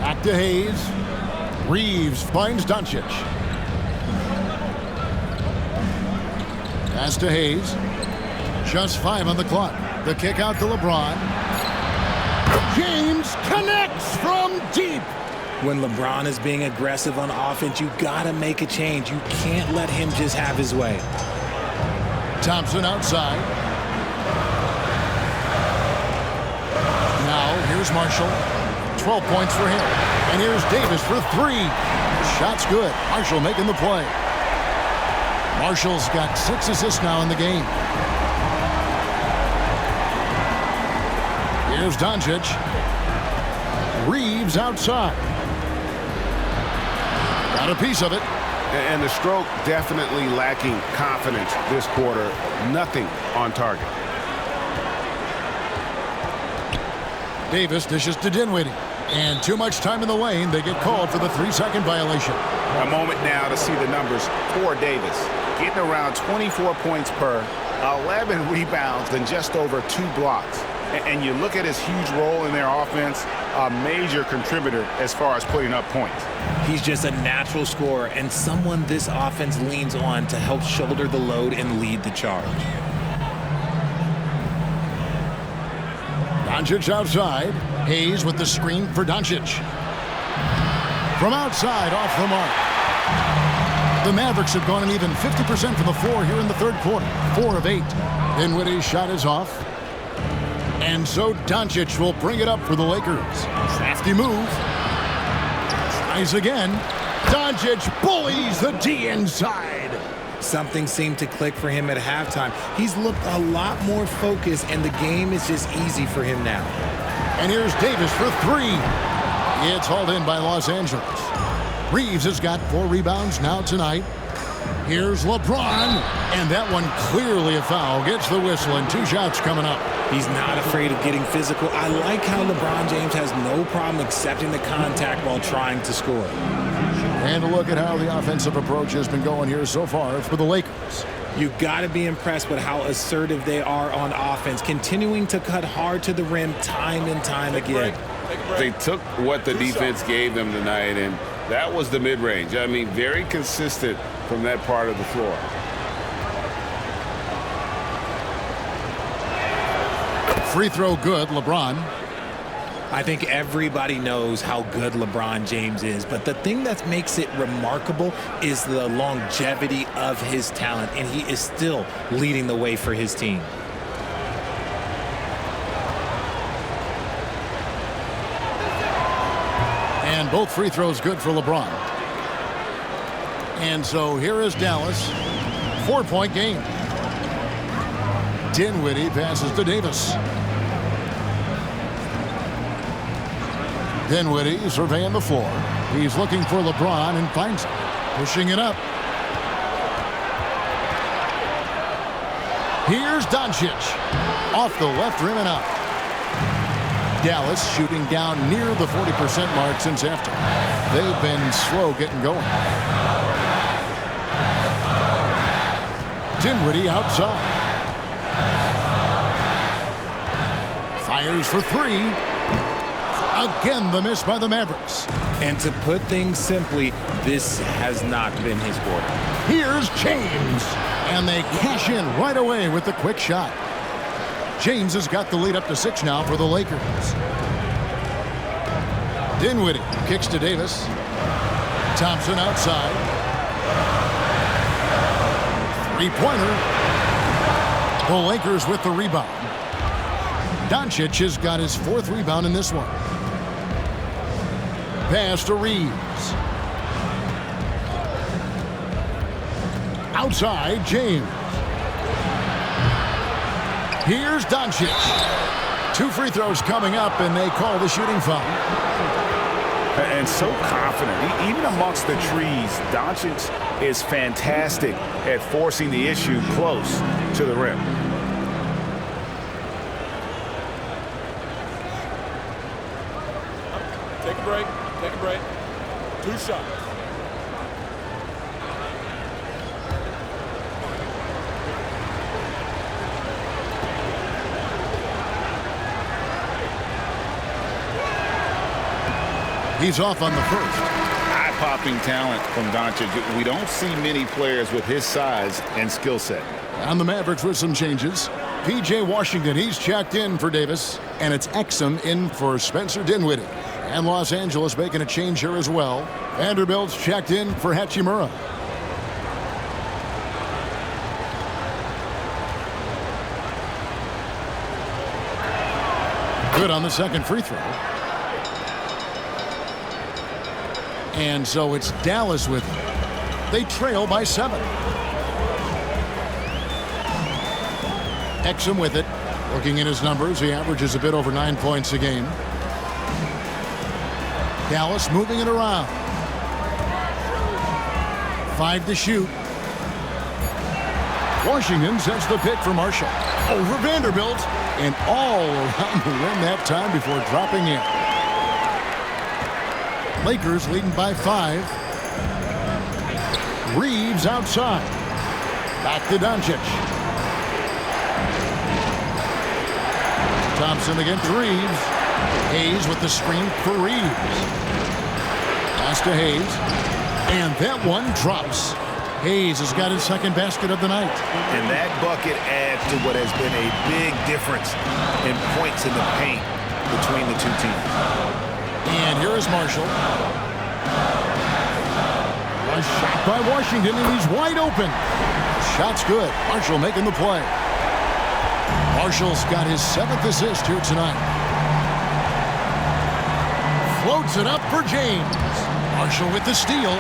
Back to Hayes. Reeves finds Doncic. Pass to Hayes. Just 5 on the clock. The kick out to LeBron. James connects from deep. When LeBron is being aggressive on offense, you gotta make a change. You can't let him just have his way. Thompson outside. Now here's Marshall. 12 points for him. And here's Davis for 3. Shot's good. Marshall making the play. Marshall's got 6 assists now in the game. Here's Doncic. Reeves outside. Got a piece of it. And the stroke definitely lacking confidence this quarter. Nothing on target. Davis dishes to Dinwiddie. And too much time in the lane. They get called for the 3-second violation. A moment now to see the numbers for Davis. Getting around 24 points per, 11 rebounds, and just over 2 blocks. And you look at his huge role in their offense, a major contributor as far as putting up points. He's just a natural scorer and someone this offense leans on to help shoulder the load and lead the charge. Doncic outside. Hayes with the screen for Doncic. From outside, off the mark. The Mavericks have gone an even 50% from the floor here in the third quarter. 4 of 8. Dinwiddie's shot is off. And so Doncic will bring it up for the Lakers. Crafty move. Tries again. Doncic bullies the D inside. Something seemed to click for him at halftime. He's looked a lot more focused, and the game is just easy for him now. And here's Davis for 3. It's hauled in by Los Angeles. Reeves has got 4 rebounds now tonight. Here's LeBron, and that one clearly a foul. Gets the whistle, and 2 shots coming up. He's not afraid of getting physical. I like how LeBron James has no problem accepting the contact while trying to score. And a look at how the offensive approach has been going here so far for the Lakers. You got to be impressed with how assertive they are on offense, continuing to cut hard to the rim time and time again. They took what the defense gave them tonight, and that was the mid-range. I mean, very consistent from that part of the floor. Free throw good, LeBron. I think everybody knows how good LeBron James is, but the thing that makes it remarkable is the longevity of his talent, and he is still leading the way for his team. And both free throws good for LeBron. And so here is Dallas. 4-point game. Dinwiddie passes to Davis. Dinwiddie surveying the floor. He's looking for LeBron and finds him. Pushing it up. Here's Doncic. Off the left rim and up. Dallas shooting down near the 40% mark since after. They've been slow getting going. Dinwiddie outside. Fires for three. Again, the miss by the Mavericks. And to put things simply, this has not been his quarter. Here's James. And they cash in right away with the quick shot. James has got the lead up to 6 now for the Lakers. Dinwiddie kicks to Davis. Thompson outside. Three-pointer. The Lakers with the rebound. Doncic has got his 4th rebound in this one. Pass to Reeves. Outside, James. Here's Doncic. 2 free throws coming up, and they call the shooting foul. And so confident. Even amongst the trees, Doncic is fantastic at forcing the issue close to the rim. Take a break. Take a break. 2 shots. He's off on the first. Eye-popping talent from Doncic. We don't see many players with his size and skill set. On the Mavericks with some changes. P.J. Washington, he's checked in for Davis. And it's Exum in for Spencer Dinwiddie. And Los Angeles making a change here as well. Vanderbilt's checked in for Hachimura. Good on the second free throw. And so it's Dallas with it. They trail by 7. Exum with it. Looking at his numbers, he averages a bit over 9 points a game. Dallas moving it around. 5 to shoot. Washington sets the pick for Marshall. Over Vanderbilt. And all around the rim that time before dropping in. Lakers leading by 5. Reeves outside. Back to Doncic. Thompson against Reeves. Hayes with the screen for Reeves. Pass to Hayes. And that one drops. Hayes has got his 2nd basket of the night. And that bucket adds to what has been a big difference in points in the paint between the 2 teams. And here is Marshall. A shot by Washington, and he's wide open. Shot's good. Marshall making the play. Marshall's got his 7th assist here tonight. Floats it up for James. Marshall with the steal.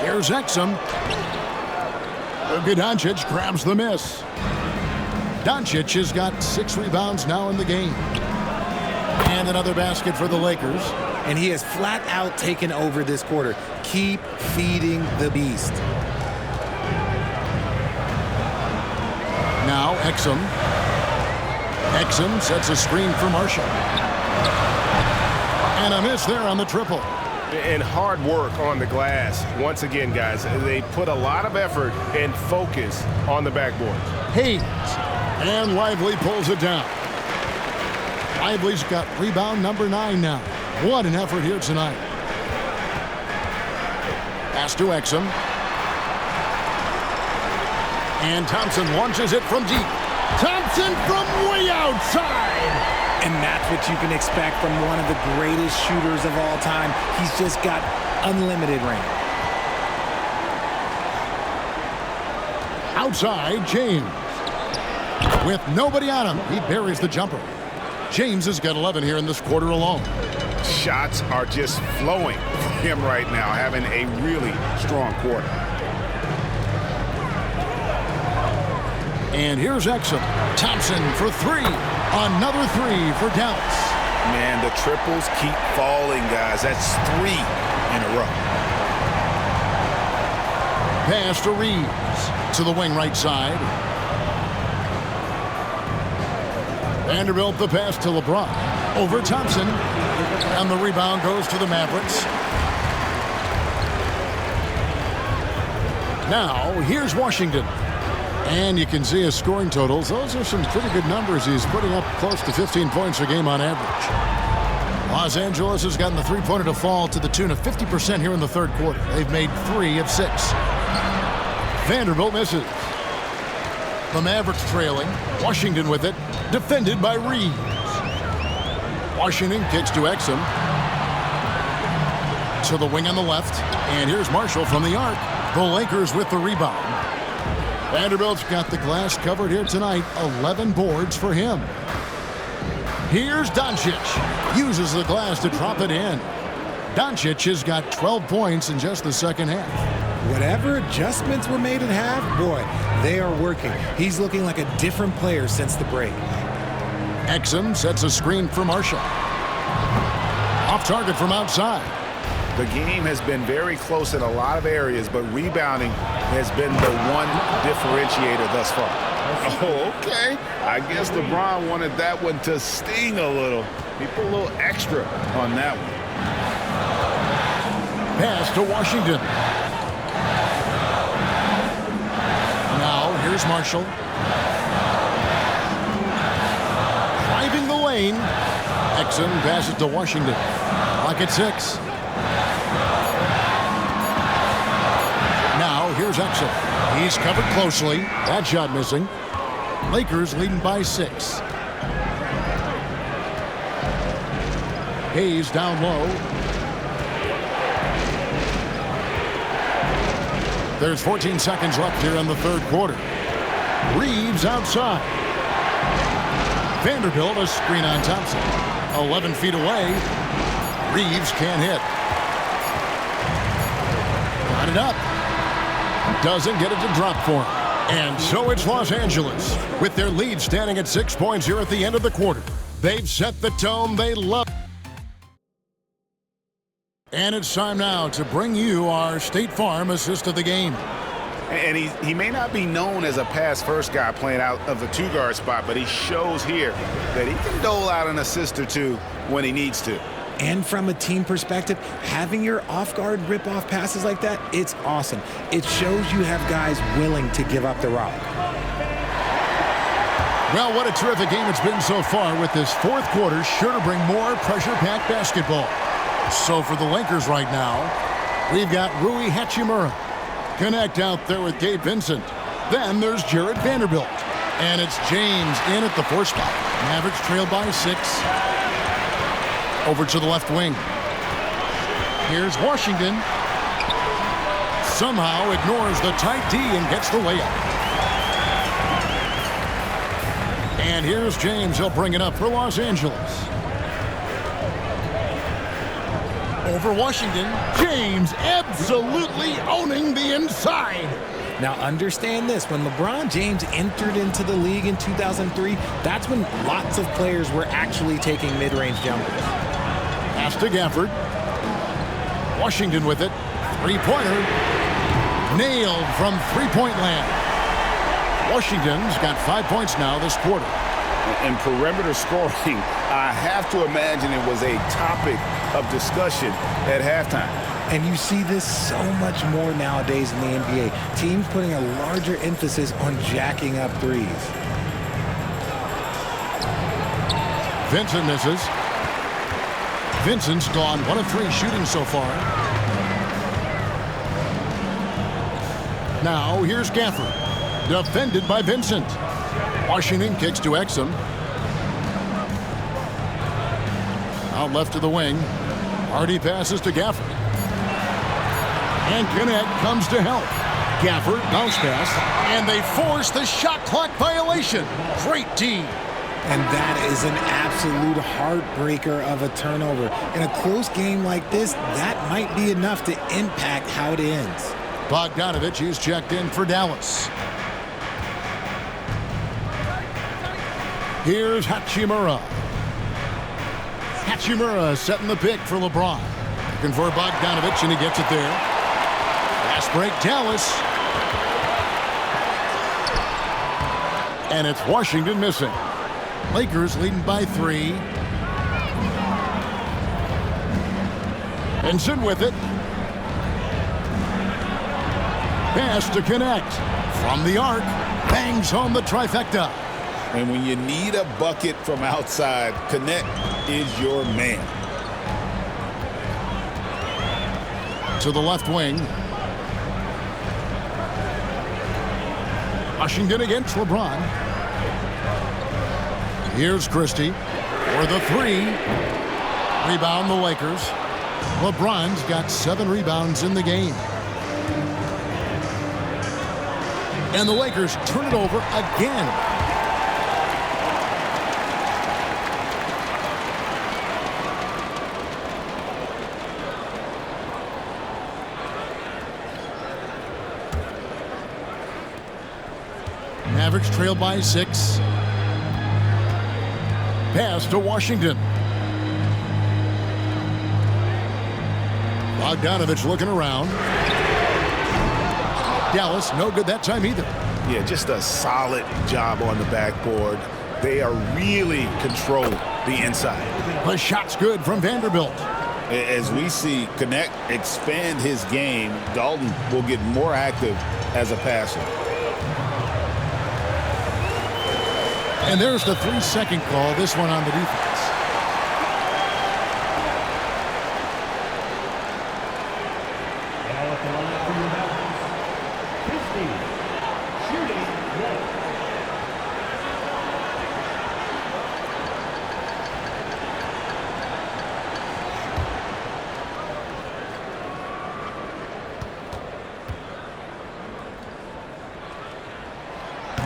Here's Exum. Doncic grabs the miss. Doncic has got 6 rebounds now in the game. And another basket for the Lakers. And he has flat out taken over this quarter. Keep feeding the beast. Now Exum. Exum sets a screen for Marshall. And a miss there on the triple. And hard work on the glass. Once again, guys, they put a lot of effort and focus on the backboard. Hayes. And Lively pulls it down. Lively's got rebound number 9 now. What an effort here tonight. Pass to Exum. And Thompson launches it from deep. Thompson from way outside. And that's what you can expect from one of the greatest shooters of all time. He's just got unlimited range. Outside, James. With nobody on him, he buries the jumper. James has got 11 here in this quarter alone. Shots are just flowing for him right now, having a really strong quarter. And here's Exum. Thompson for three. Another three for Dallas. Man, the triples keep falling, guys. That's 3 in a row. Pass to Reeves. To the wing right side. Vanderbilt the pass to LeBron. Over Thompson. And the rebound goes to the Mavericks. Now, here's Washington. And you can see his scoring totals. Those are some pretty good numbers. He's putting up close to 15 points a game on average. Los Angeles has gotten the three-pointer to fall to the tune of 50% here in the third quarter. They've made 3 of 6. Vanderbilt misses. The Mavericks trailing. Washington with it. Defended by Reeves. Washington kicks to Exum. To the wing on the left. And here's Marshall from the arc. The Lakers with the rebound. Vanderbilt's got the glass covered here tonight. 11 boards for him. Here's Doncic. Uses the glass to drop it in. Doncic has got 12 points in just the second half. Whatever adjustments were made at half, boy, they are working. He's looking like a different player since the break. Exum sets a screen for Marshall. Off target from outside. The game has been very close in a lot of areas, but rebounding has been the one differentiator thus far. Oh, okay. I guess LeBron wanted that one to sting a little. He put a little extra on that one. Pass to Washington. Now, here's Marshall. Driving the lane. Exum passes to Washington. Clock at 6. Now, here's Exum. He's covered closely. That shot missing. Lakers leading by 6. Hayes down low. There's 14 seconds left here in the third quarter. Reeves outside. Vanderbilt a screen on Thompson. 11 feet away. Reeves can't hit. Got it up. Doesn't get it to drop for him. And so it's Los Angeles with their lead standing at 6 points here at the end of the quarter. They've set the tone they love. And it's time now to bring you our State Farm assist of the game. And he may not be known as a pass-first guy playing out of the two-guard spot, but he shows here that he can dole out an assist or two when he needs to. And from a team perspective, having your off-guard rip-off passes like that, it's awesome. It shows you have guys willing to give up the rock. Well, what a terrific game it's been so far, with this fourth quarter sure to bring more pressure-packed basketball. So for the Lakers right now, we've got Rui Hachimura. Connect out there with Gabe Vincent. Then there's Jared Vanderbilt. And it's James in at the 4 spot. Mavericks trail by 6. Over to the left wing. Here's Washington. Somehow ignores the tight D and gets the layup. And here's James. He'll bring it up for Los Angeles. Over Washington. James absolutely owning the inside. Now understand this, when LeBron James entered into the league in 2003, that's when lots of players were actually taking mid-range jumpers. Pass to Gafford. Washington with it. Three-pointer. Nailed from three-point land. Washington's got 5 points now this quarter. In perimeter scoring, I have to imagine it was a topic of discussion at halftime. And you see this so much more nowadays in the NBA. Teams putting a larger emphasis on jacking up threes. Vincent misses. Vincent's gone 1 of 3 shooting so far. Now here's Gafford. Defended by Vincent. Washington kicks to Exum. Out left to the wing. Hardy passes to Gafford. And Gannett comes to help. Gafford bounce pass. And they force the shot clock violation. Great team. And that is an absolute heartbreaker of a turnover. In a close game like this, that might be enough to impact how it ends. Bogdanovich is checked in for Dallas. Here's Hachimura. Hachimura setting the pick for LeBron. Looking for Bogdanovich, and he gets it there. Fast break, Dallas. And it's Washington missing. Lakers leading by 3. Benson with it. Pass to connect. From the arc, bangs home the trifecta. And when you need a bucket from outside, Connect is your man. To the left wing. Washington against LeBron. Here's Christie for the 3. Rebound the Lakers. LeBron's got 7 rebounds in the game. And the Lakers turn it over again. Mavericks trail by 6. Pass to Washington. Bogdanovich looking around. Dallas, no good that time either. Yeah, just a solid job on the backboard. They are really controlling the inside. The shot's good from Vanderbilt. As we see Connect expand his game, Dalton will get more active as a passer. And there's the 3-second call, this one on the defense.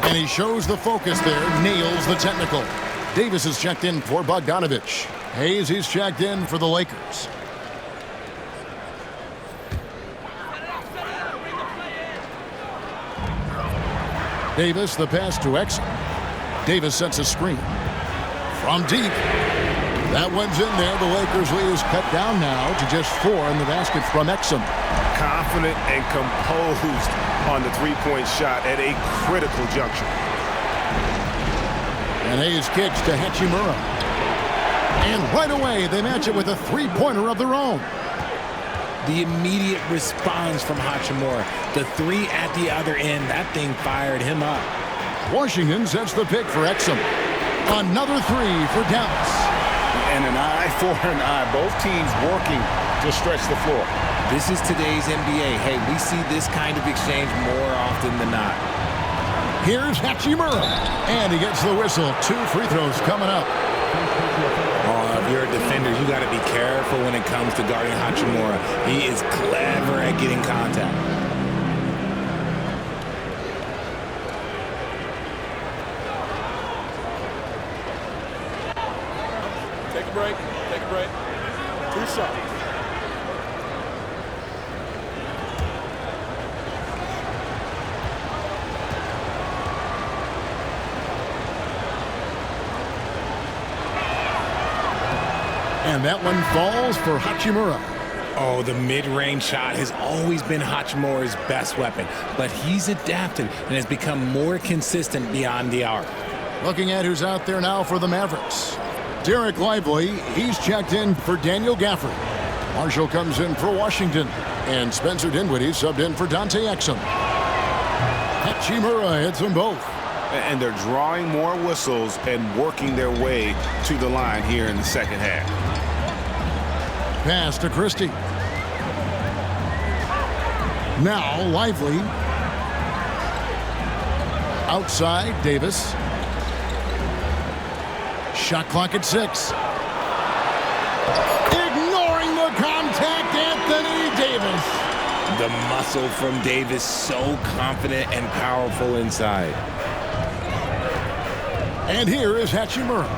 And he shows the focus there, nails the technical. Davis is checked in for Bogdanovich. Hayes is checked in for the Lakers. Davis, the pass to Exum. Davis sets a screen. From deep. That one's in there. The Lakers lead is cut down now to just 4 in the basket from Exum. Confident and composed on the three-point shot at a critical juncture. And Hayes kicks to Hachimura. And right away, they match it with a three-pointer of their own. The immediate response from Hachimura. The 3 at the other end, that thing fired him up. Washington sets the pick for Exum. Another 3 for Dallas. And an eye for an eye. Both teams working to stretch the floor. This is today's NBA. Hey, we see this kind of exchange more often than not. Here's Hachimura. And he gets the whistle. 2 free throws coming up. Oh, if you're a defender, you got to be careful when it comes to guarding Hachimura. He is clever at getting contact. Take a break. Take a break. 2 shots. And that one falls for Hachimura. Oh, the mid-range shot has always been Hachimura's best weapon, but he's adapted and has become more consistent beyond the arc. Looking at who's out there now for the Mavericks. Derek Lively, he's checked in for Daniel Gafford. Marshall comes in for Washington. And Spencer Dinwiddie subbed in for Dante Exum. Hachimura hits them both. And they're drawing more whistles and working their way to the line here in the second half. Pass to Christie. Now Lively. Outside, Davis. Shot clock at 6. Ignoring the contact, Anthony Davis. The muscle from Davis, so confident and powerful inside. And here is Hachimura.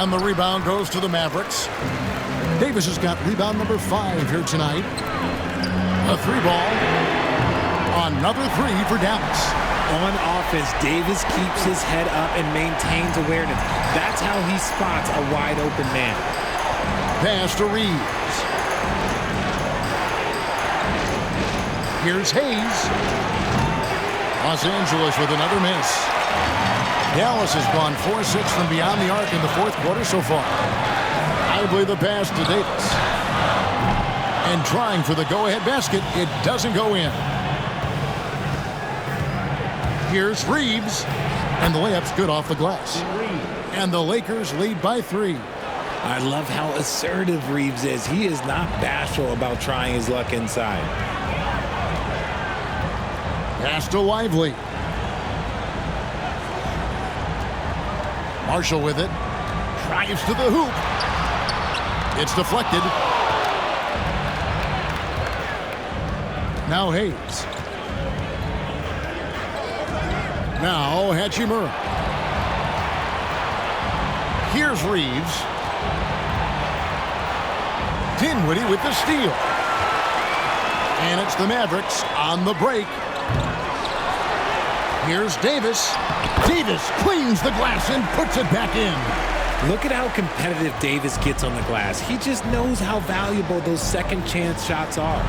And the rebound goes to the Mavericks. Davis has got rebound number 5 here tonight. A 3-ball. Another 3 for Dallas. On offense, Davis keeps his head up and maintains awareness. That's how he spots a wide open man. Pass to Reeves. Here's Hayes. Los Angeles with another miss. Dallas has gone 4-6 from beyond the arc in the fourth quarter so far. Lively the pass to Davis. And trying for the go-ahead basket, it doesn't go in. Here's Reeves. And the layup's good off the glass. And the Lakers lead by 3. I love how assertive Reeves is. He is not bashful about trying his luck inside. Pass to Lively. Marshall with it. Drives to the hoop. It's deflected. Now Hayes. Now Hachimura. Here's Reeves. Dinwiddie with the steal. And it's the Mavericks on the break. Here's Davis. Davis cleans the glass and puts it back in. Look at how competitive Davis gets on the glass. He just knows how valuable those second chance shots are.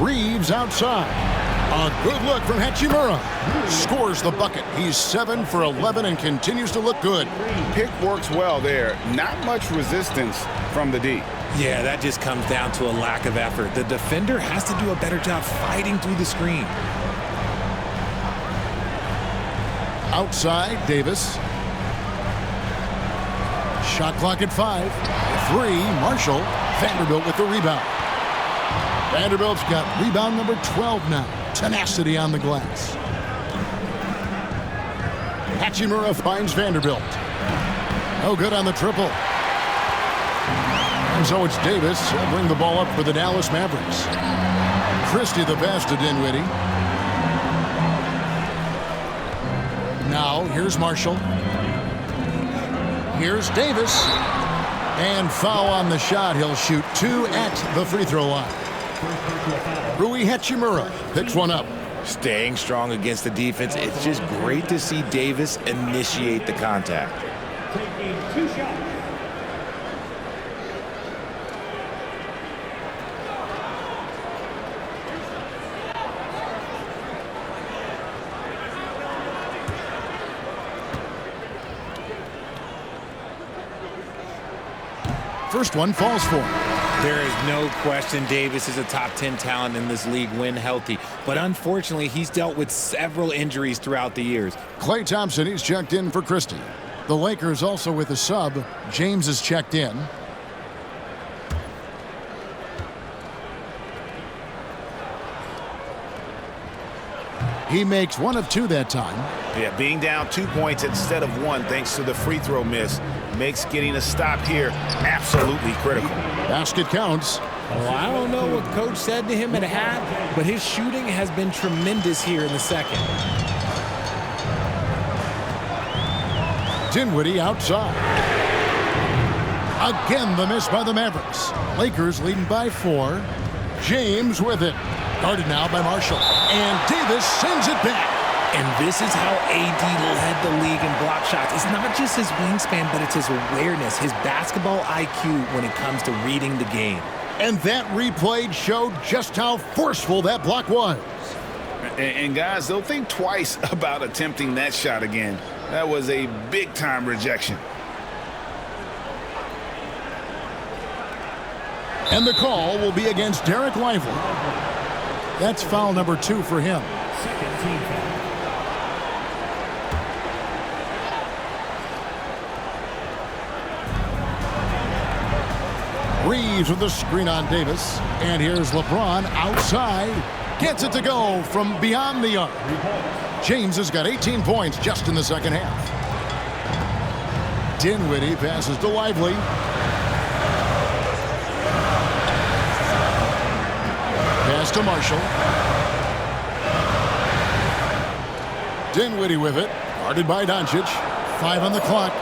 Reeves outside. A good look from Hachimura. Scores the bucket. He's 7 for 11 and continues to look good. Pick works well there. Not much resistance from the D. Yeah, that just comes down to a lack of effort. The defender has to do a better job fighting through the screen. Outside, Davis. Shot clock at 5. 3, Marshall. Vanderbilt with the rebound. Vanderbilt's got rebound number 12 now. Tenacity on the glass. Hachimura finds Vanderbilt. No good on the triple. And so it's Davis. He'll bring the ball up for the Dallas Mavericks. Christie the pass to Dinwiddie. Now here's Marshall. Here's Davis. And foul on the shot. He'll shoot 2 at the free throw line. Rui Hachimura picks one up. Staying strong against the defense. It's just great to see Davis initiate the contact. Taking 2 shots. First one falls for him. There is no question Davis is a top 10 talent in this league when healthy. But unfortunately, he's dealt with several injuries throughout the years. Klay Thompson, he's checked in for Christie. The Lakers also with a sub. James is checked in. He makes 1 of 2 that time. Yeah, being down 2 points instead of 1 thanks to the free throw miss makes getting a stop here absolutely critical. Basket counts. Well, I don't know what coach said to him at half, but his shooting has been tremendous here in the second. Dinwiddie outside. Again, the miss by the Mavericks. Lakers leading by 4. James with it. Guarded now by Marshall. And Davis sends it back. And this is how AD led the league in block shots. It's not just his wingspan, but it's his awareness, his basketball IQ when it comes to reading the game. And that replay showed just how forceful that block was. And guys, they'll think twice about attempting that shot again. That was a big-time rejection. And the call will be against Derek Lively. That's foul number 2 for him. Second team foul. Reeves with the screen on Davis. And here's LeBron outside. Gets it to go from beyond the arc. James has got 18 points just in the second half. Dinwiddie passes to Lively. Pass to Marshall. Dinwiddie with it. Guarded by Doncic. 5 on the clock.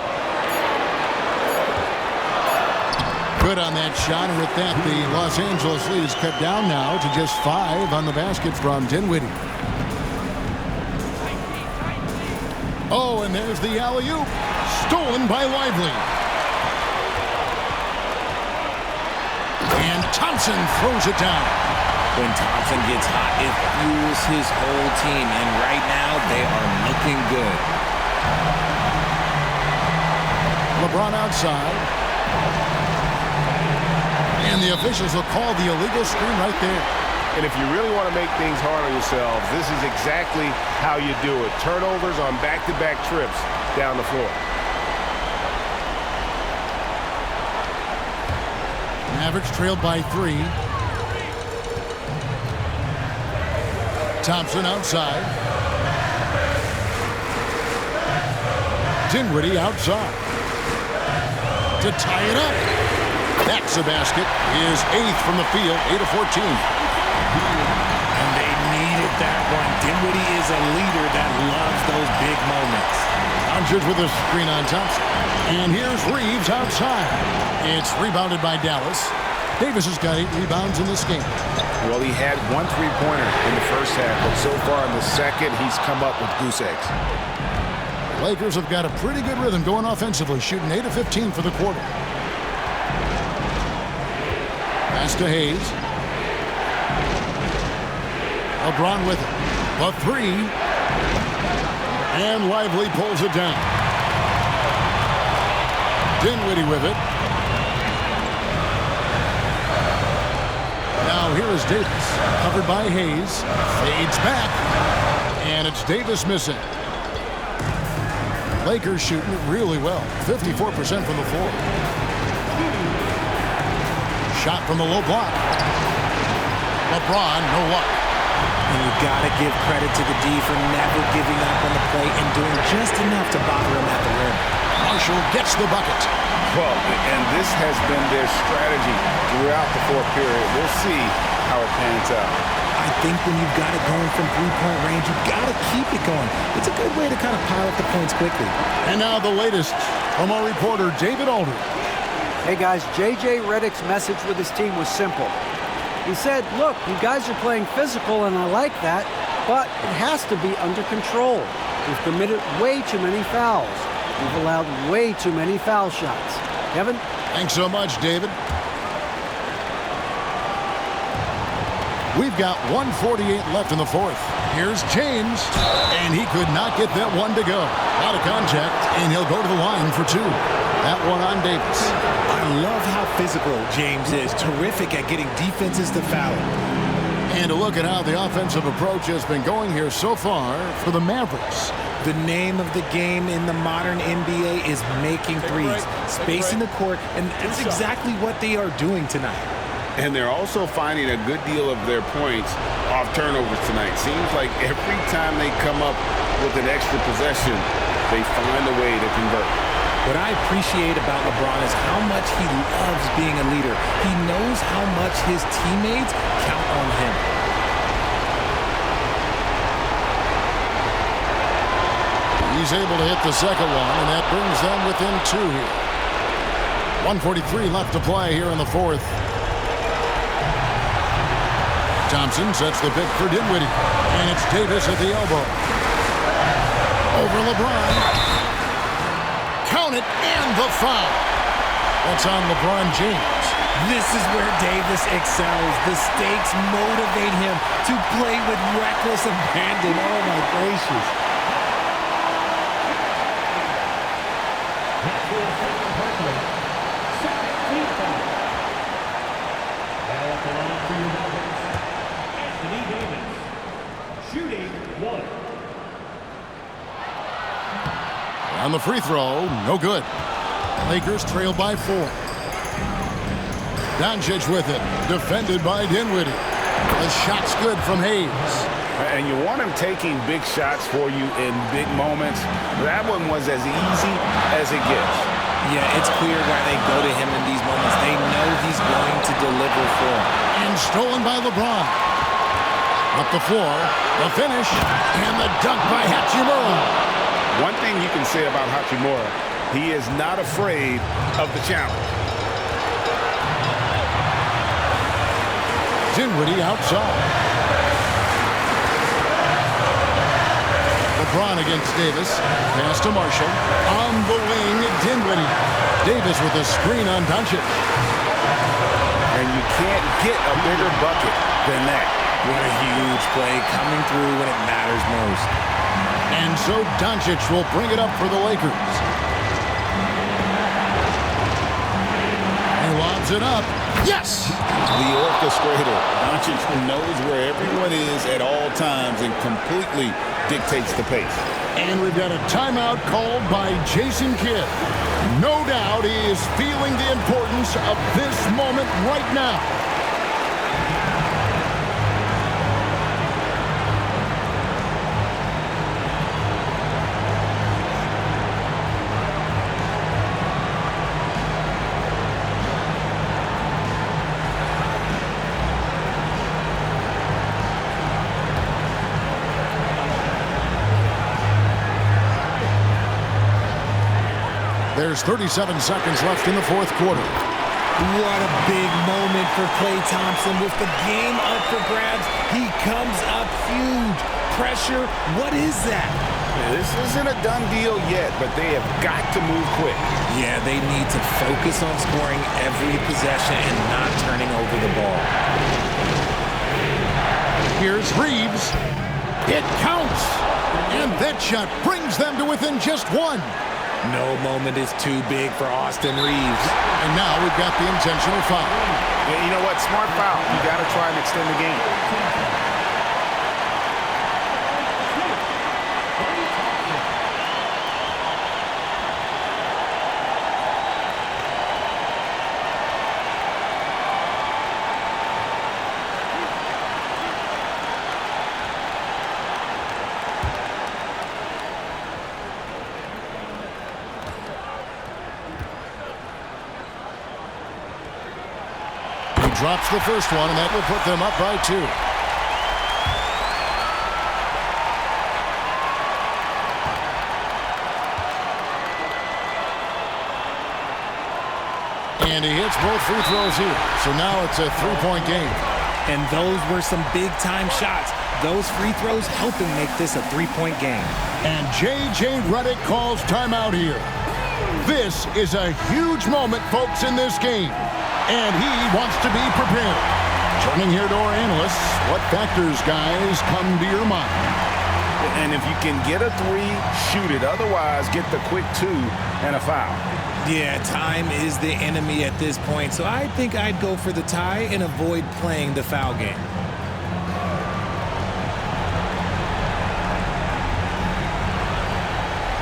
Good on that shot, and with that, the Los Angeles lead is cut down now to just 5 on the basket from Dinwiddie. Oh, and there's the alley-oop. Stolen by Lively. And Thompson throws it down. When Thompson gets hot, it fuels his whole team, and right now they are looking good. LeBron outside. And the officials will call the illegal screen right there. And if you really want to make things hard on yourselves, this is exactly how you do it. Turnovers on back-to-back trips down the floor. Mavericks trailed by 3. Thompson outside. Dinwiddie outside. To tie it up. That's a basket. His 8th from the field, 8 of 14. And they needed that one. Dinwiddie is a leader that loves those big moments. Doncic with a screen on Thompson. And here's Reeves outside. It's rebounded by Dallas. Davis has got 8 rebounds in this game. Well, he had 1 3-pointer in the first half, but so far in the second, he's come up with goose eggs. Lakers have got a pretty good rhythm going offensively, shooting 8 of 15 for the quarter. Pass to Hayes. LeBron with it. The 3. And Lively pulls it down. Dinwiddie with it. Now here is Davis. Covered by Hayes. Fades back. And it's Davis missing. Lakers shooting it really well. 54% from the floor. Shot from the low block. LeBron, no luck. And you got to give credit to the D for never giving up on the play and doing just enough to bother him at the rim. Marshall gets the bucket. Well, and this has been their strategy throughout the fourth period. We'll see how it pans out. I think when you've got it going from three-point range, you've got to keep it going. It's a good way to kind of pile up the points quickly. And now the latest from our reporter, David Aldridge. Hey guys, J.J. Redick's message with his team was simple. He said, look, you guys are playing physical and I like that, but it has to be under control. We've committed way too many fouls. We've allowed way too many foul shots. Kevin? Thanks so much, David. We've got 1:48 left in the fourth. Here's James, and he could not get that one to go. Out of contact, and he'll go to the line for 2. That one on Davis. I love how physical James is. Terrific at getting defenses to foul. And a look at how the offensive approach has been going here so far for the Mavericks. The name of the game in the modern NBA is making threes. Spacing the court, and that's exactly what they are doing tonight. And they're also finding a good deal of their points off turnovers tonight. Seems like every time they come up with an extra possession, they find a way to convert. What I appreciate about LeBron is how much he loves being a leader. He knows how much his teammates count on him. He's able to hit the second one, and that brings them within 2 here. 1:43 left to play here in the fourth. Thompson sets the pick for Dinwiddie, and it's Davis at the elbow. Over LeBron. Count it, and the foul. That's on LeBron James. This is where Davis excels. The stakes motivate him to play with reckless abandon. Oh, my gracious. On the free throw, no good. Lakers trail by 4. Doncic with it, defended by Dinwiddie. The shot's good from Hayes. And you want him taking big shots for you in big moments. That one was as easy as it gets. Yeah, it's clear why they go to him in these moments. They know he's going to deliver for them. And stolen by LeBron. Up the floor, the finish, and the dunk by Hachimura. One thing you can say about Hachimura, he is not afraid of the challenge. Dinwiddie outside. LeBron against Davis. Pass to Marshall. On the wing, Dinwiddie. Davis with a screen on Doncic. And you can't get a bigger bucket than that. What a huge play coming through when it matters most. And so Doncic will bring it up for the Lakers. He lobs it up. Yes! The orchestrator. Doncic knows where everyone is at all times and completely dictates the pace. And we've got a timeout called by Jason Kidd. No doubt he is feeling the importance of this moment right now. There's 37 seconds left in the fourth quarter. What a big moment for Klay Thompson. With the game up for grabs, he comes up huge. Pressure, what is that? This isn't a done deal yet, but they have got to move quick. Yeah, they need to focus on scoring every possession and not turning over the ball. Here's Reeves. It counts. And that shot brings them to within just one. No moment is too big for Austin Reeves. And now we've got the intentional foul. Yeah, you know what? Smart foul. You got to try and extend the game. Drops the first one, and that will put them up by 2. And he hits both free throws here. So now it's a 3-point game. And those were some big-time shots. Those free throws helping make this a 3-point game. And J.J. Redick calls timeout here. This is a huge moment, folks, in this game. And he wants to be prepared. Turning here to our analysts, what factors, guys, come to your mind? And if you can get a 3, shoot it. Otherwise, get the quick 2 and a foul. Yeah, time is the enemy at this point, so I think I'd go for the tie and avoid playing the foul game.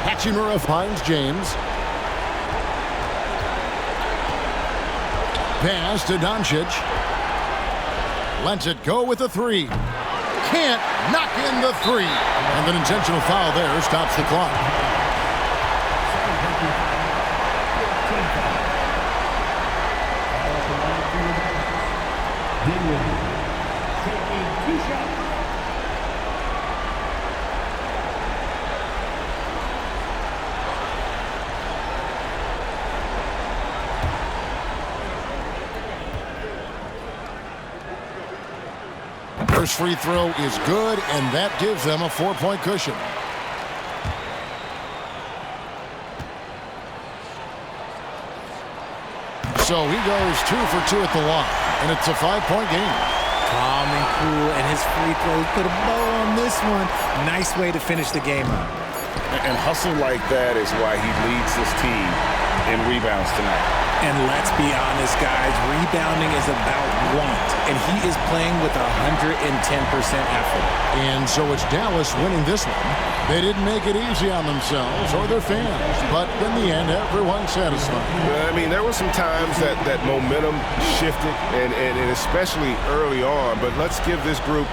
Hachimura finds James. Pass to Doncic. Lets it go with a 3. Can't knock in the 3. And an intentional foul there stops the clock. Taking 2 shots. First free throw is good, and that gives them a 4-point cushion. So he goes 2 for 2 at the line, and it's a 5-point game. Calm and cool, and his free throws put a bow on this one. Nice way to finish the game up. And hustle like that is why he leads this team in rebounds tonight. And let's be honest, guys, rebounding is about want, and he is playing with 110% effort. And so it's Dallas winning this one. They didn't make it easy on themselves or their fans, but in the end, everyone's satisfied. I mean, there were some times that momentum shifted, and especially early on, but let's give this group